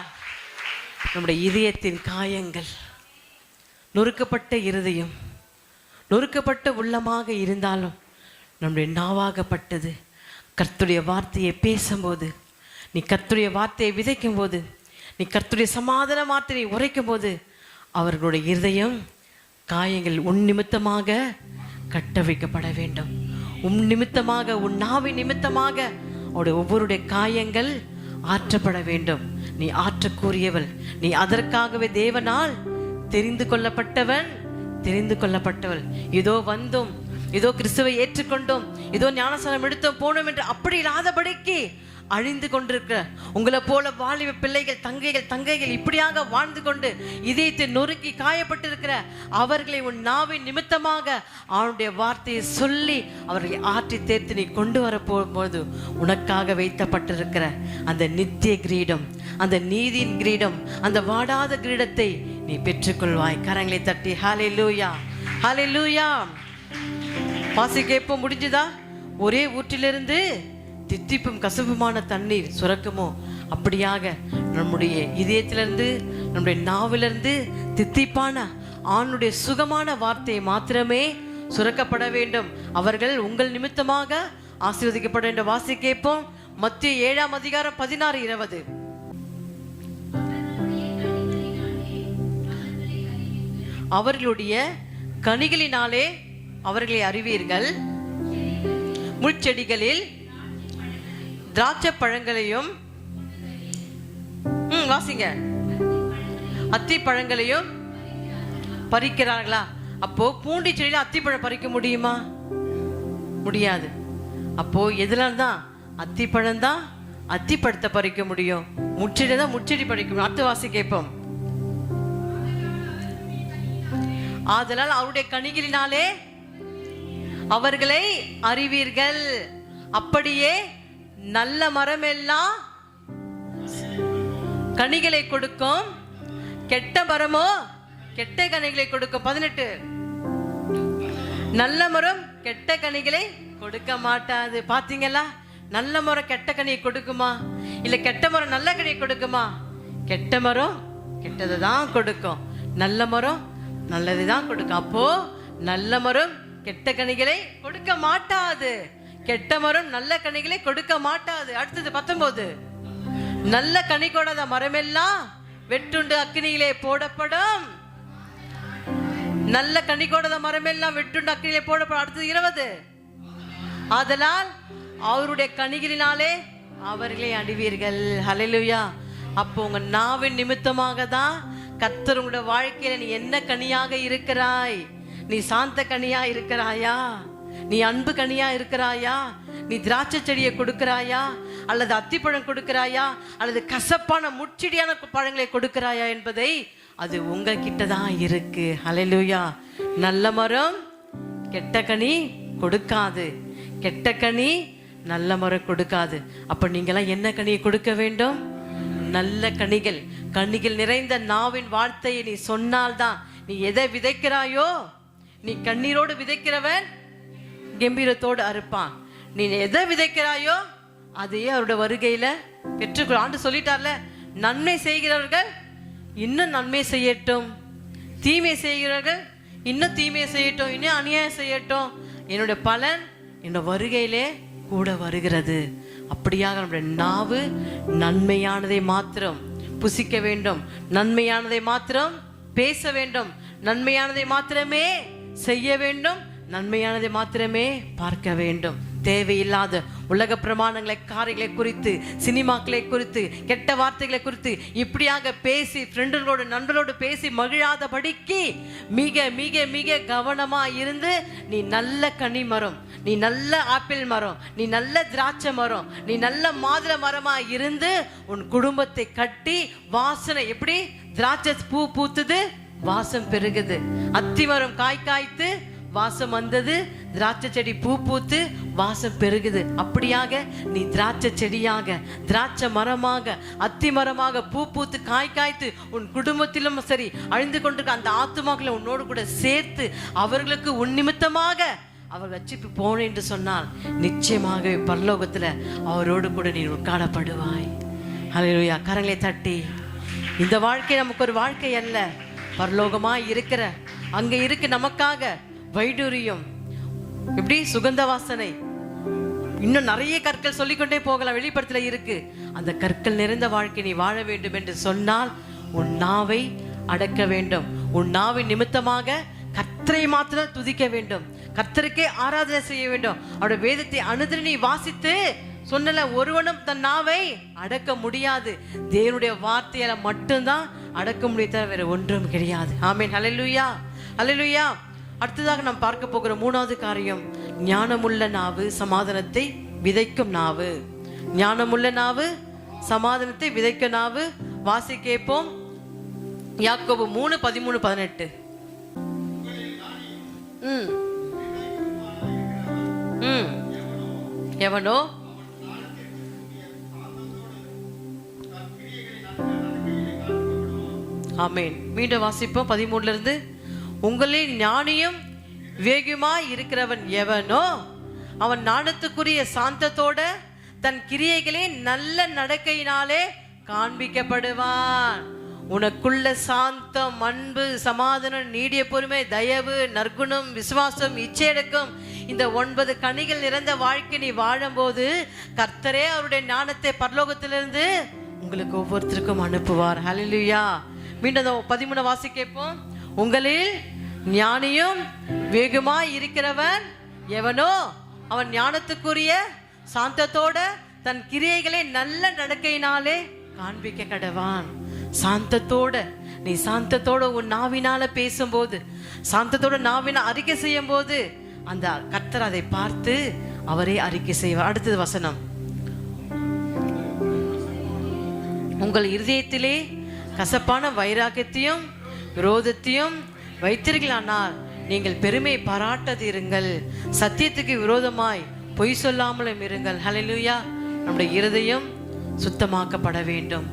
நம்முடைய இதயத்தின் காயங்கள், நொறுக்கப்பட்ட இருதயம், நொறுக்கப்பட்ட உள்ளமாக இருந்தாலும் நம்முடைய நாவாகப்பட்டது கர்த்தருடைய வார்த்தையை பேசும்போது, நீ கர்த்தருடைய வார்த்தையை விதைக்கும் போது, நீ கர்த்தருடைய சமாதான வார்த்தையை உரைக்கும் போது, அவர்களுடைய இருதயம் காயங்கள் உன் நிமித்தமாக கட்ட வைக்கப்பட வேண்டும். உன் நிமித்தமாக, உன் நாவின் நிமித்தமாக அவருடைய ஒவ்வொருடைய காயங்கள் ஆற்றப்பட வேண்டும். நீ ஆற்றக்கூடியவள், நீ அதற்காகவே தேவனால் தெரிந்து கொள்ளப்பட்டவன், தெரிந்து கொள்ளப்பட்டவள். இதோ வந்தோம், இதோ கிறிஸ்துவை ஏற்றுக்கொண்டோம், இதோ ஞானஸ்நானம் எடுத்தோம் போனோம் என்று அப்படி இல்லாதபடிக்கு அழிந்து கொண்டிருக்கிற உங்களை போல வாலிப பிள்ளைகள், தங்கைகள் இப்படியாக வாழ்ந்து கொண்டு இதயத்தை நொறுக்கி காயப்பட்டிருக்கிற அவர்களை உன் நாவின் நிமித்தமாக அவனுடைய வார்த்தையை சொல்லி அவர்களை ஆற்றி தேர்த்து நீ கொண்டு வர போகும்போது உனக்காக வைத்தப்பட்டிருக்கிற அந்த நித்திய கிரீடம், அந்த நீதியின் கிரீடம், அந்த வாடாத கிரீடத்தை நீ பெற்றுக்கொள்வாய். கரங்களை தட்டி ஹல்லேலூயா, ஹல்லேலூயா. வாசிக்க எப்போ முடிஞ்சுதா? ஒரே ஊற்றிலிருந்து தித்திப்பும் கசப்புமான தண்ணீர் சுரக்குமோ அப்படியாக நம்முடைய இதயத்திலிருந்து, நம்முடைய நாவிலிருந்து தித்திப்பான ஆணுடைய சுகமான வார்த்தை மாத்திரமே சுரக்கப்பட வேண்டும். அவர்கள் உங்கள் நிமித்தமாக ஆசீர்வதிக்கப்பட வேண்டும். வாசி கேட்போம். மத்தேயு 7ஆம் அதிகாரம் 16-20. அவர்களுடைய கனிகளினாலே அவர்களை அறிவீர்கள். முள்செடிகளில் திராட்சை பழங்களையும் வாசிங்க, அத்தி பழங்களையும் பறிக்கிறார்களா? அப்போ பூண்டி செடியில அத்திப்பழம் பறிக்க முடியுமா? முடியாது. அப்போ எதுல தான் அத்திப்பழம் தான் அத்திப்பழத்தை பறிக்க முடியும், முச்செடி தான் முச்செடி பறிக்க முடியும். அடுத்த வாசி கேட்போம். ஆதலால் அவருடைய கனிகளினாலே அவர்களை அறிவீர்கள். அப்படியே நல்ல மரம் எல்லாம் கனிகளை கொடுக்கும், கெட்ட மரமோ கெட்ட கனிகளை கொடுக்கும். 18. நல்ல மரம் கெட்ட கனிகளை கொடுக்க மாட்டாது. பாத்தீங்களா? நல்ல மரம் கெட்ட கனியை கொடுக்குமா? இல்ல கெட்ட மரம் நல்ல கனியை கொடுக்குமா? கெட்ட மரம் கெட்டதை தான் கொடுக்கும், நல்ல மரம் நல்லது தான் கொடுக்கும். அப்போ நல்ல மரம் கெட்ட கனிகளை கொடுக்க மாட்டாது, கெட்ட மரம் நல்ல கனிகளை கொடுக்க மாட்டாது. அடுத்தது 19. நல்ல கனி கொடாத மரமெல்லாம் வெட்டுண்டு அக்கினியிலே போடப்படும். நல்ல கனி கொடுத்த மரம் எல்லாம் வெட்டுண்டு அக்கினியிலே போடப்படும். அடுத்தது 20. ஆதலால் அவருடைய கனிகளினாலே அவர்களே அடிவீர்கள். ஹல்லேலூயா. அப்போ உங்க நாவின் நிமித்தமாக தான் கர்த்தர் உங்களுடைய வாழ்க்கையில நீ என்ன கனியாக இருக்கிறாய்? நீ சாந்த கனியா இருக்கிறாயா? நீ அன்பு கனியா இருக்கிறாயா? நீ திராட்சை செடியை கொடுக்கிறாயா, அல்லது அத்திப்பழம் கொடுக்கிறாயா, அல்லது கசப்பான முட்செடியான பழங்களை கொடுக்கிறாயா என்பதை அது உங்ககிட்ட தான் இருக்கு. ஹல்லேலூயா. நல்ல மரம் கெட்ட கனி கொடுக்காது, கெட்ட கனி நல்ல மரம் கொடுக்காது. அப்ப நீங்களாம் என்ன கனியை கொடுக்க வேண்டும்? நல்ல கனிகள். கனிகள் நிறைந்த நாவின் வார்த்தையை நீ சொன்னால்தான். நீ எதை விதைக்கிறாயோ, நீ கண்ணீரோடு விதைக்கிறவன் கம்பீரத்தோடு அறுப்பான். நீ எதை விதைக்கிறாயோ அதையே அவருடைய வருகையில பெற்றுக்கொள். ஆண்டு சொல்லிட்டார்ல, நன்மை செய்கிறவர்கள் இன்னும் நன்மை செய்யட்டும், தீமை செய்கிறவர்கள் இன்னும் தீமையை செய்யட்டும், இன்னும் அநியாயம் செய்யட்டும், என்னுடைய பலன் என்னோட வருகையிலே கூட வருகிறது. அப்படியாக நம்முடைய நாவு நன்மையானதை மாத்திரம் புசிக்க வேண்டும், நன்மையானதை மாத்திரம் பேச வேண்டும், நன்மையானதை மாத்திரமே செய்ய வேண்டும், நன்மையானதை மாத்திரமே பார்க்க வேண்டும். தேவையில்லாத உலக பிரமாணங்களை, காரியங்களை குறித்து, சினிமாக்களை குறித்து, கெட்ட வார்த்தைகளை குறித்து இப்படியாக பேசி ஃப்ரெண்டுகளோடு நண்பர்களோடு பேசி மகிழாதபடிக்கு மிக மிக மிக கவனமா இருந்து நீ நல்ல கனி மரம், நீ நல்ல ஆப்பிள் மரம், நீ நல்ல திராட்சை மரம், நீ நல்ல மாதுளை மரமா இருந்து உன் குடும்பத்தை கட்டி வாசனை. எப்படி திராட்சை பூ பூத்துது, வாசம் பெருகுது. அத்தி மரம் காய் காய்த்து வாசம் வந்தது, திராட்சை செடி பூ பூத்து வாசம் பெருகுது. அப்படியாக நீ திராட்சை செடியாக, திராட்சை மரமாக, அத்தி மரமாக பூ பூத்து காய் காய்த்து உன் குடும்பத்திலும் சரி, அழிந்து கொண்டிருக்க அந்த ஆத்துமாக்களை உன்னோடு கூட சேர்த்து அவர்களுக்கு உன் நிமித்தமாக அவர் வச்சுட்டு போனேன் என்று சொன்னால் நிச்சயமாகவே பரலோகத்துல அவரோடு கூட நீ உட்காரப்படுவாய். ஹல்லேலூயா. கரங்களை தட்டி, இந்த வாழ்க்கை நமக்கு ஒரு வாழ்க்கை அல்ல, பரலோகமாய் இருக்கிற அங்க இருக்கு நமக்காக வைடூரியம், எப்படி சுகந்த வாசனை, இன்னும் நிறைய கற்கள் சொல்லிக்கொண்டே போகலாம், வெளிப்படத்துல இருக்கு. அந்த கற்கள் நிறைந்த வாழ்க்கை நீ வாழ வேண்டும் என்று சொன்னால் உன் நாவை அடக்க வேண்டும். உன் நாவின் நிமித்தமாக கர்த்தரை மாத்திரம் துதிக்க வேண்டும், கர்த்தருக்கே ஆராதனை செய்ய வேண்டும். அவருடைய வேதத்தை அனுதினம் நீ வாசித்து சொன்னல, ஒருவனும் தன் நாவை அடக்க முடியாது. தேவனுடைய வார்த்தையால மட்டும்தான் அடக்க முடியாது, வேற ஒன்றும் கிடையாது. ஆமென். ஹல்லேலூயா. ஹல்லேலூயா. அடுத்ததாக நாம் பார்க்க போகிற 3வது காரியம், ஞானமுள்ள நாவு சமாதானத்தை விதைக்கும் நாவு. ஞானமுள்ள நாவு சமாதானத்தை விதைக்கும் நாவு. வாசி கேட்போம். யாக்கோபு 3:13-18. எவனோ ஆமென். மீண்டும் வாசிப்போம் 13 உங்களில் ஞானியும் விவேகியுமாய் இருக்கிறவன் எவனோ அவன் ஞானத்துக்குரிய சாந்தத்தோட தன் கிரியைகளை நல்ல நடக்கையினாலே காண்பிக்கப்படுவான். உனக்குள்ள சாந்தம், அன்பு, சமாதானம், நீடிய பொறுமை, தயவு, நற்குணம், விசுவாசம், இச்சையடக்கம், இந்த 9 கனிகள் நிறைந்த வாழ்க்கை நீ வாழும்போது கர்த்தரே அவருடைய ஞானத்தை பரலோகத்திலிருந்து உங்களுக்கு ஒவ்வொருத்தருக்கும் அனுப்புவார். ஹல்லேலூயா. மீண்டும் 13 வாசி கேட்போம். உங்களில் ஞானியும் வேகமாய் இருக்கிறவன் எவனோ அவன் ஞானத்துக்குரிய சாந்தத்தோட தன் கிரியைகளை நல்ல நடக்கையினாலே காண்பிக்க கடவான். சாந்தத்தோட நீ சாந்தத்தோட உன் நாவினால பேசும்போது, சாந்தத்தோட நாவினா அறிக்கை செய்யும் போது அந்த கர்த்தர் அதை பார்த்து அவரே அறிக்கை செய்வார். அடுத்தது வசனம், உங்கள் இருதயத்திலே கசப்பான வைராக்கியத்தையும் விரோதத்தையும் வைத்தீர்களானால் நீங்கள் பெருமை பாராட்டாதிருங்கள், சத்தியத்துக்கு விரோதமாய் பொய் சொல்லாமலும் இருங்கள். ஹல்லேலூயா. நம்முடைய இருதயம் சுத்தமாக்கப்பட வேண்டும்,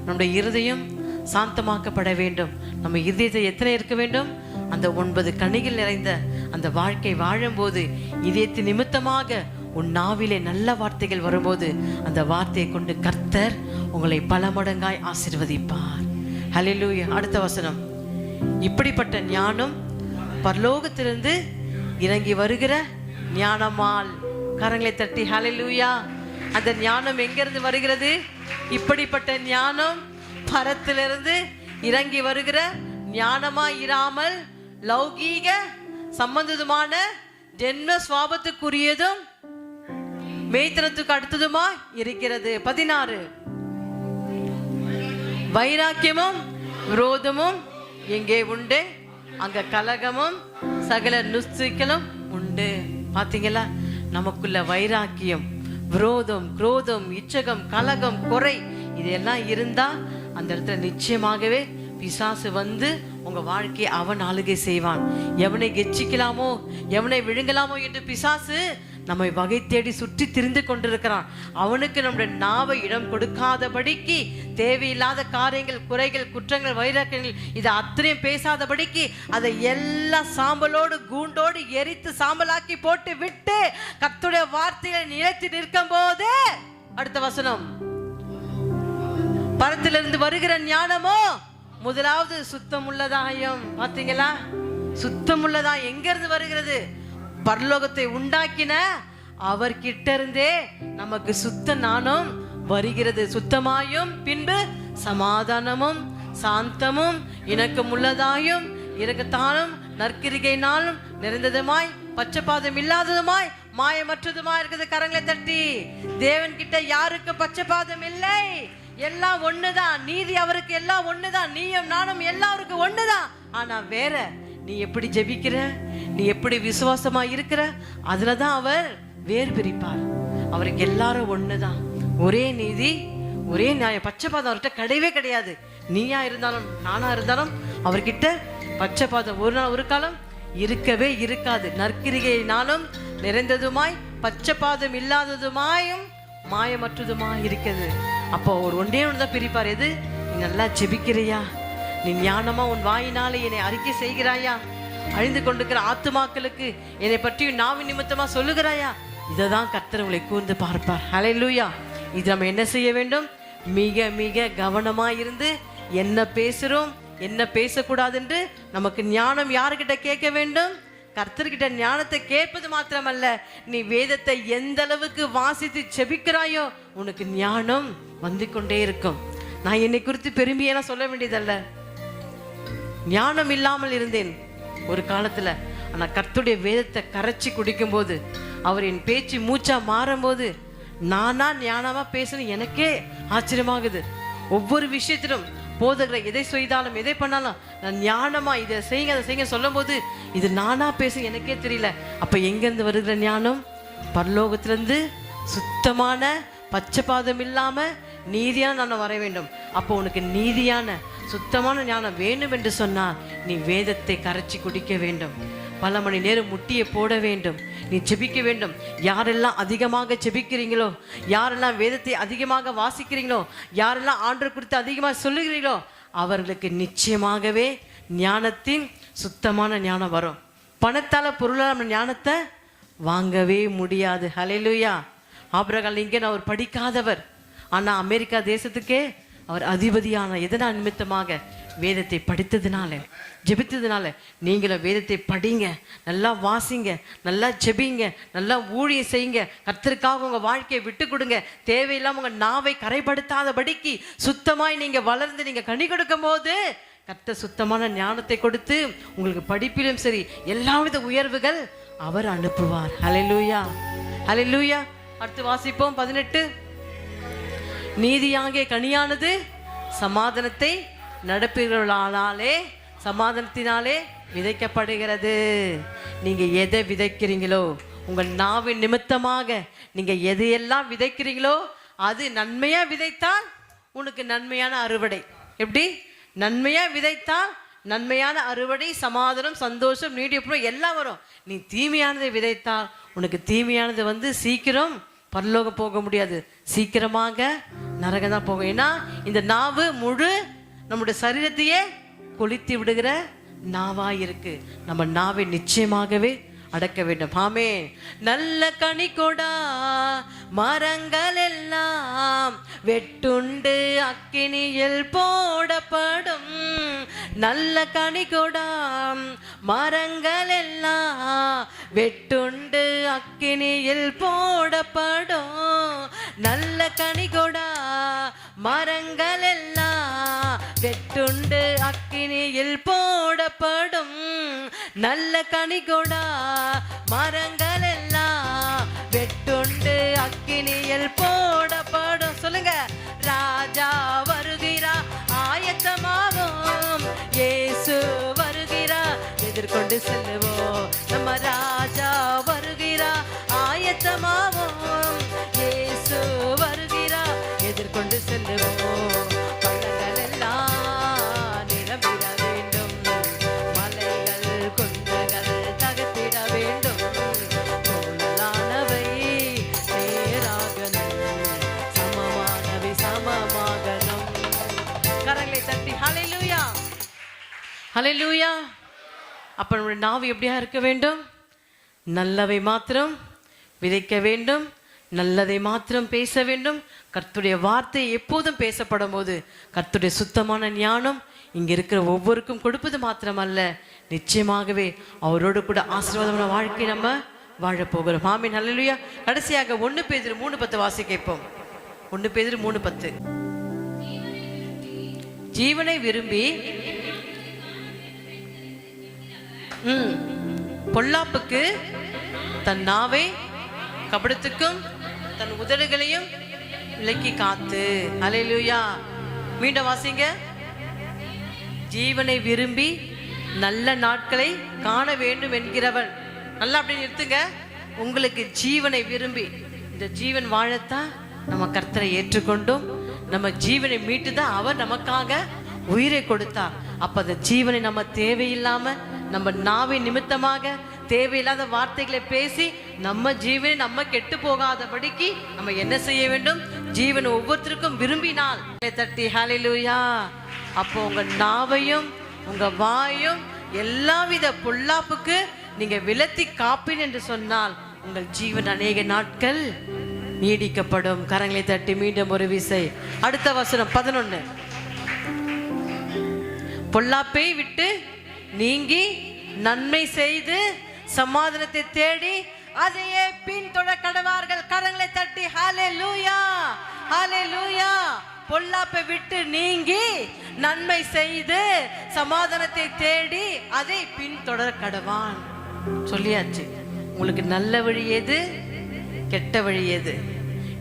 நம்முடைய இருதயம் சாந்தமாக்கப்பட வேண்டும். நம்ம இதயத்தை எத்தனை இருக்க வேண்டும்? அந்த 9 கனிகள் நிறைந்த அந்த வாழ்க்கை வாழும்போது இதயத்தின் நிமித்தமாக உன் நாவிலே நல்ல வார்த்தைகள் வரும்போது அந்த வார்த்தையை கொண்டு கர்த்தர் உங்களை பல மடங்காய் ஆசீர்வதிப்பார். ஹல்லேலூயா. அடுத்த வசனம், இப்படிப்பட்ட ஞானம் பரலோகத்திலிருந்து இறங்கி வருகிற ஞானமால். கரங்களை தட்டி ஹல்லேலூயா. அந்த ஞானம் எங்கிருந்து வருகிறது? இப்படிப்பட்ட ஞானம் பரத்திலிருந்து இறங்கி வருகிற ஞானமாய் இராமல் லௌகீக சம்பந்தமான ஜென்ம சுவாபத்துக்குரியதும் மேய்த்தனத்துக்கு அடுத்ததுமா இருக்கிறது. 16 வைராக்கியமும் விரோதமும் எங்கே உண்டு, அங்க கலகமும் சகல நுஸ்துக்களும் உண்டு. பாத்தீங்களா, நமக்குள்ள வைராக்கியம், விரோதம், குரோதம், இச்சகம், கலகம், குறை இதெல்லாம் இருந்தா அந்த இடத்துல நிச்சயமாகவே பிசாசு வந்து உங்க வாழ்க்கையை அவன் ஆளுகை செய்வான். எவனை கெச்சிக்கலாமோ எவனை விழுங்கலாமோ என்று பிசாசு நம்மை வகை தேடி சுற்றி திரிந்து கொண்டிருக்கிறான். அவனுக்கு நம்முடைய நாவை இடம் கொடுக்காதபடிக்கு, தேவையில்லாத காரியங்கள், குறைகள், குற்றங்கள், வைராக்கியங்கள் இதை அத்தனையும் பேசாதபடிக்கு அதை எல்லாம் சாம்பலோடு கூண்டோடு எரித்து சாம்பலாக்கி போட்டு விட்டு கர்த்தருடைய வார்த்தைகளை நிலைத்து நிற்கும் போது, அடுத்த வசனம், பரத்திலிருந்து வருகிற ஞானமோ முதலாவது சுத்தம் உள்ளதாயும். பாத்தீங்களா, சுத்தம் உள்ளதா எங்க இருந்து வருகிறது? பரலோகத்தை உண்டாக்கின அவர்கிட்ட இருந்தே நமக்கு சுத்த ஞானம் வருகிறது. சுத்தமாயும் பின்பு சமாதானமும் சாந்தமும் இணக்கம் உள்ளதாயும் இரக்கத்தாலும் நற்கிரிகையினாலும் நிறைந்ததுமாய் பச்சைப்பாதம் இல்லாததுமாய் மாயமற்றதுமாய் இருக்குது. கரங்களை தட்டி, தேவன் கிட்ட யாருக்கு பச்சைப்பாதம் இல்லை, எல்லாம் ஒண்ணுதான். நீதி அவருக்கு எல்லாம் ஒண்ணுதான். நீயும் நானும் எல்லாருக்கும் ஒண்ணுதான். ஆனா வேற நீ எப்படி ஜெபிக்கிற, நீ எப்படி விசுவாசமா இருக்கிற, அதுலதான் அவர் வேறு பிரிப்பார். அவருக்கு எல்லாரும் ஒண்ணுதான். ஒரே நீதி, ஒரே நியாயம். பச்சைப்பாதம் அவர்கிட்ட கிடையவே கிடையாது. நீயா இருந்தாலும் நானா இருந்தாலும் அவர்கிட்ட பச்சைப்பாதம் ஒரு நாள் ஒரு காலம் இருக்கவே இருக்காது. நற்கிரிகையினாலும் நிறைந்ததுமாய் பச்சைப்பாதம் இல்லாததுமாயும் மாயமற்றதுமாய் இருக்குது. அப்போ ஒரு ஒன்றே ஒன்றுதான் பிரிப்பார். எது? நீ நல்லா ஜெபிக்கிறியா, நீ ஞானமா உன் வாயினாலே என்னை அறிக்கை செய்கிறாயா, அழிந்து கொண்டிருக்கிற ஆத்துமாக்களுக்கு என்னை பற்றி நாவின் நிமித்தமா சொல்லுகிறாயா, இதைதான் கர்த்தர் உங்களை கூர்ந்து பார்ப்பார். ஹல்லேலூயா. இது நம்ம என்ன செய்ய வேண்டும்? மிக மிக கவனமா இருந்து என்ன பேசுறோம் என்ன பேசக்கூடாது என்று நமக்கு ஞானம் யாருக்கிட்ட கேட்க வேண்டும்? கர்த்தர்கிட்ட ஞானத்தை கேட்பது மாத்திரமல்ல, நீ வேதத்தை எந்த அளவுக்கு வாசித்து செபிக்கிறாயோ உனக்கு ஞானம் வந்து கொண்டே இருக்கும். நான் என்னை குறித்து பெருமையெல்லாம் சொல்ல வேண்டியதல்ல. ஞானம் இல்லாமல் இருந்தேன் ஒரு காலத்துல. ஆனா கர்த்தருடைய வேதத்தை கரைச்சி குடிக்கும் போது, அவர் என் பேச்சு மூச்சா மாறும் போது, நானா ஞானமா பேசணும் எனக்கே ஆச்சரியமாகுது. ஒவ்வொரு விஷயத்திலும் போதகரை எதை செய்தாலும் எதை பண்ணாலும் நான் ஞானமா இதை செய்யுங்க அதை செய்யுங்க சொல்லும் போது, இது நானா பேச எனக்கே தெரியல. அப்ப எங்கிருந்து வருகிற ஞானம்? பரலோகத்திலிருந்து சுத்தமான பச்சைப்பாதம் இல்லாம நீதியான ஞானம் வர வேண்டும். அப்போ உனக்கு நீதியான சுத்தமான ஞானம் வேணும் என்று சொன்னால் நீ வேதத்தை கரைச்சி குடிக்க வேண்டும். பல மணி நேரம் முட்டியை போட வேண்டும். நீ ஜெபிக்க வேண்டும். யாரெல்லாம் அதிகமாக ஜெபிக்கிறீங்களோ, யாரெல்லாம் வேதத்தை அதிகமாக வாசிக்கிறீங்களோ, யாரெல்லாம் ஆண்டவர் குறித்து அதிகமாக சொல்லுகிறீங்களோ அவர்களுக்கு நிச்சயமாகவே ஞானத்தின் சுத்தமான ஞானம் வரும். பணத்தால பொருளான ஞானத்தை வாங்கவே முடியாது. ஹல்லேலூயா. ஆபிரகாம் லிங்கன் அவர் படிக்காதவர், ஆனா அமெரிக்கா தேசத்துக்கே அவர் அதிபதியான எதனால் நிமித்தமாக? வேதத்தை படித்ததுனால, ஜெபித்ததுனால. நீங்களும் வேதத்தை படிங்க, நல்லா வாசிங்க, நல்லா ஜெபிங்க, நல்லா ஊழியம் செய்யுங்க. கர்த்தருக்காக உங்க வாழ்க்கையை விட்டு கொடுங்க. தேவையில்லாம உங்க நாவை கரைப்படுத்தாதபடிக்கு சுத்தமாய் நீங்க வளர்ந்து நீங்க கனி கொடுக்கும் போது கர்த்தர் சுத்தமான ஞானத்தை கொடுத்து உங்களுக்கு படிப்பிலும் சரி எல்லாவித உயர்வுகள் அவர் அனுப்புவார். ஹல்லேலூயா, ஹல்லேலூயா. அடுத்து வாசிப்போம் 18. நீதியாகிய கனியானது சமாதானத்தை நடப்புகிறாலே சமாதானத்தினாலே விதைக்கப்படுகிறது. நீங்க எதை விதைக்கிறீங்களோ, உங்கள் நாவின் நிமித்தமாக நீங்க எதையெல்லாம் விதைக்கிறீங்களோ அது நன்மையா விதைத்தால் உனக்கு நன்மையான அறுவடை. எப்படி? நன்மையா விதைத்தால் நன்மையான அறுவடை, சமாதானம், சந்தோஷம், நீடிப்பு எல்லாம் வரும். நீ தீமையானதை விதைத்தால் உனக்கு தீமையானது வந்து சீக்கிரம் பரலோகம் போக முடியாது, சீக்கிரமாக நரகம் தான் போகும். ஏன்னா இந்த நாவு முழு நம்முடைய சரீரத்தையே கொளுத்தி விடுகிற நாவா இருக்கு. நம்ம நாவை நிச்சயமாகவே அடக்க வேண்டும். ஆமே. நல்ல கனி கொடா மரங்கள் எல்லாம் வெட்டுண்டு அக்கினியில் போடப்படும். நல்ல கனி கொடா மரங்கள் எல்லாம் வெட்டுண்டு அக்கினியில் போடப்படும். நல்ல கனி கொடா மரங்கள் எல்லாம் வெட்டுண்டு அக்கினியில் போடப்படும். நல்ல கனி கொடா மரங்கள் எல்லாம் வெட்டுண்டு அக்கினியில் போடப்படும். சொல்லுங்க. ராஜா வருகிறா ஆயத்தமாவோம், இயேசு வருகிறா எதிர்கொண்டு செல்லுவோம். நம்ம ராஜா வருகிறா ஆயத்தமாவோம், இயேசு வருகிறா எதிர்கொண்டு செல்லுவோம். பள்ளங்கள் எல்லாம் நிரம்பிட வேண்டும், மலைகள் குன்றுகள் தகர்த்திட வேண்டும். தோளானவை நேராகணும், சமமானவை சமமாகணும். கரங்களை தட்டி ஹல்லேலூயா, ஹல்லேலூயா. அப்ப நம்முடைய நாவு எப்படியா இருக்க வேண்டும்? நல்லவை மாத்திரம் விதைக்க வேண்டும், நல்லதை மாத்திரம் பேச வேண்டும். கர்த்தருடைய வார்த்தை எப்போதும் பேசப்படும் போது கர்த்தருடைய சுத்தமான ஞானம் இங்க இருக்கிற ஒவ்வொருக்கும் கொடுப்பது மாத்திரமல்ல, நிச்சயமாகவே அவரோடு கூட ஆசீர்வாதமான வாழ்க்கை நம்ம வாழ போகிறோம். ஆமென், ஹல்லேலூயா. கடைசியாக 1 பேதுரு 3:10 வாசி கேட்போம். 1 பேதுரு 3:10. ஜீவனை விரும்பி பொல்லாப்புக்கு தன் நாவை கபடத்துக்கும் தன் உதடுகளையும் விலக்கி காத்து. ஹல்லேலூயா. மீண்டும் வாசிங்க. ஜீவனை விரும்பி நல்ல நாட்களை காண வேண்டும் என்கிறவன். நல்லா அப்படி நிறுத்துங்க. உங்களுக்கு ஜீவனை விரும்பி இந்த ஜீவன் வாழத்தான் நம்ம கர்த்தரை ஏற்றுக்கொண்டோம். நம்ம ஜீவனை மீட்டுதான் அவர் நமக்காக உயிரை கொடுத்தார். அப்ப அந்த ஜீவனை நம்ம தேவையில்லாம நம்ம நாவை நிமித்தமாக தேவையில்லாத வார்த்தைகளை பேசி நம்ம ஜீவனை நம்ம கெட்டு போகாதபடிக்கு நம்ம என்ன செய்ய வேண்டும்? ஜீவனை ஒவ்வொருத்தருக்கும் விரும்பினால் தட்டி ஹல்லேலூயா. அப்போ உங்க நாவையும் உங்க வாயும் எல்லாவித பொல்லாப்புக்கு நீங்க விலத்தி காப்பீன் என்று சொன்னால் உங்கள் ஜீவன் அநேக நாட்கள் நீடிக்கப்படும். கரங்களை தட்டி மீண்டும் ஒரு விசை. அடுத்த வசனம் 11. பொல்லாப்பை விட்டு நீங்கி நன்மை செய்து சமாதானத்தை தேடி அதையே பின்தொடர் கடவார்கள். கரங்களை தட்டி ஹல்லேலூயா, ஹல்லேலூயா. பொல்லாப்பை விட்டு நீங்கி நன்மை செய்து சமாதானத்தை தேடி அதை பின்தொடர் கடவான். சொல்லியாச்சு. உங்களுக்கு நல்ல வழி எது, கெட்ட வழி எது,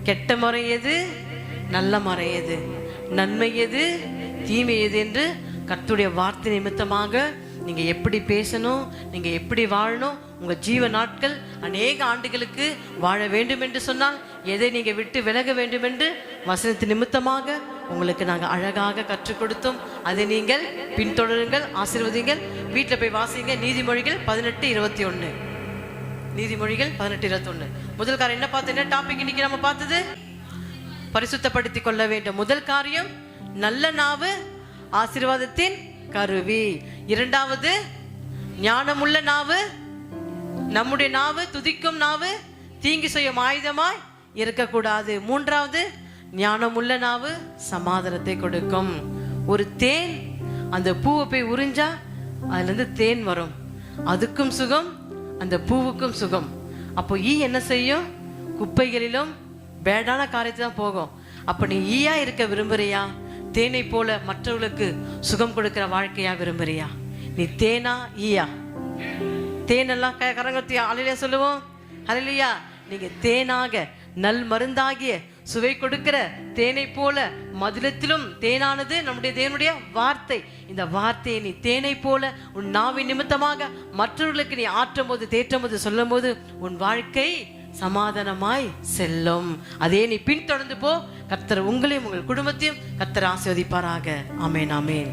கெட்ட முறை எது, நல்ல முறை எது, நன்மை எது, தீமை எது என்று கர்த்தருடைய வார்த்தை நிமித்தமாக நீங்க எப்படி பேசணும், நீங்க எப்படி வாழணும், உங்க ஜீவ நாட்கள் அநேக ஆண்டுகளுக்கு வாழ வேண்டும் என்று சொன்னால் எதை நீங்க விட்டு விலக வேண்டும் என்று வசனத்தின் நிமித்தமாக உங்களுக்கு நாங்கள் அழகாக கற்றுக் கொடுத்தோம். அதை நீங்கள் பின்தொடருங்கள், ஆசீர்வதிங்கள். வீட்டில் போய் வாசிங்க. நீதிமொழிகள் 18:21. நீதிமொழிகள் 18:21. முதல் காரியம் என்ன பார்த்தோம்? என்ன டாபிக் இன்னைக்கு நம்ம பார்த்தது? பரிசுத்தப்படுத்திக் கொள்ள வேண்டும். முதல் காரியம் நல்ல நாவு ஆசீர்வாதத்தின் கருவி. இரண்டாவது ஞானமுள்ள நாவு. நம்முடைய நாவு துதிக்கும் நாவு தீங்கு செய்யும் ஆயுதமாய் இருக்கக்கூடாது. மூன்றாவது ஞானமுள்ள நாவு சமாதானத்தை கொடுக்கும். ஒரு தேன் அந்த பூவை போய் உறிஞ்சா அதுல இருந்து தேன் வரும். அதுக்கும் சுகம், அந்த பூவுக்கும் சுகம். அப்போ ஈ என்ன செய்யும்? குப்பைகளிலும் பேடான காரியத்தை தான் போகும். அப்ப நீ ஈயா இருக்க விரும்புறியா? தேனை போல மற்றவர்களுக்கு சுகம் கொடுக்கிற வாழ்க்கையா விரும்புறியா? நீ தேனா ஈயா? தேனெல்லாம் கரங்கத்தியா அலையில சொல்லுவோம். ஹல்லேலூயா. நீங்க தேனாக நல் மருந்தாகிய சுவை கொடுக்கிற தேனை போல மதுரத்திலும் தேனானது நம்முடைய தேவனுடைய வார்த்தை. இந்த வார்த்தையை நீ தேனை போல உன் நாவின் நிமித்தமாக மற்றவர்களுக்கு நீ ஆற்றும் போது, தேற்றும் போது, சொல்லும் போது உன் வாழ்க்கை சமாதானமாய் செல்லும். அதே நீ பின்தொடர்ந்து போ. கர்த்தர் உங்களையும் உங்கள் குடும்பத்தையும் கர்த்தர் ஆசீர்வதிப்பாராக. ஆமென், ஆமென்.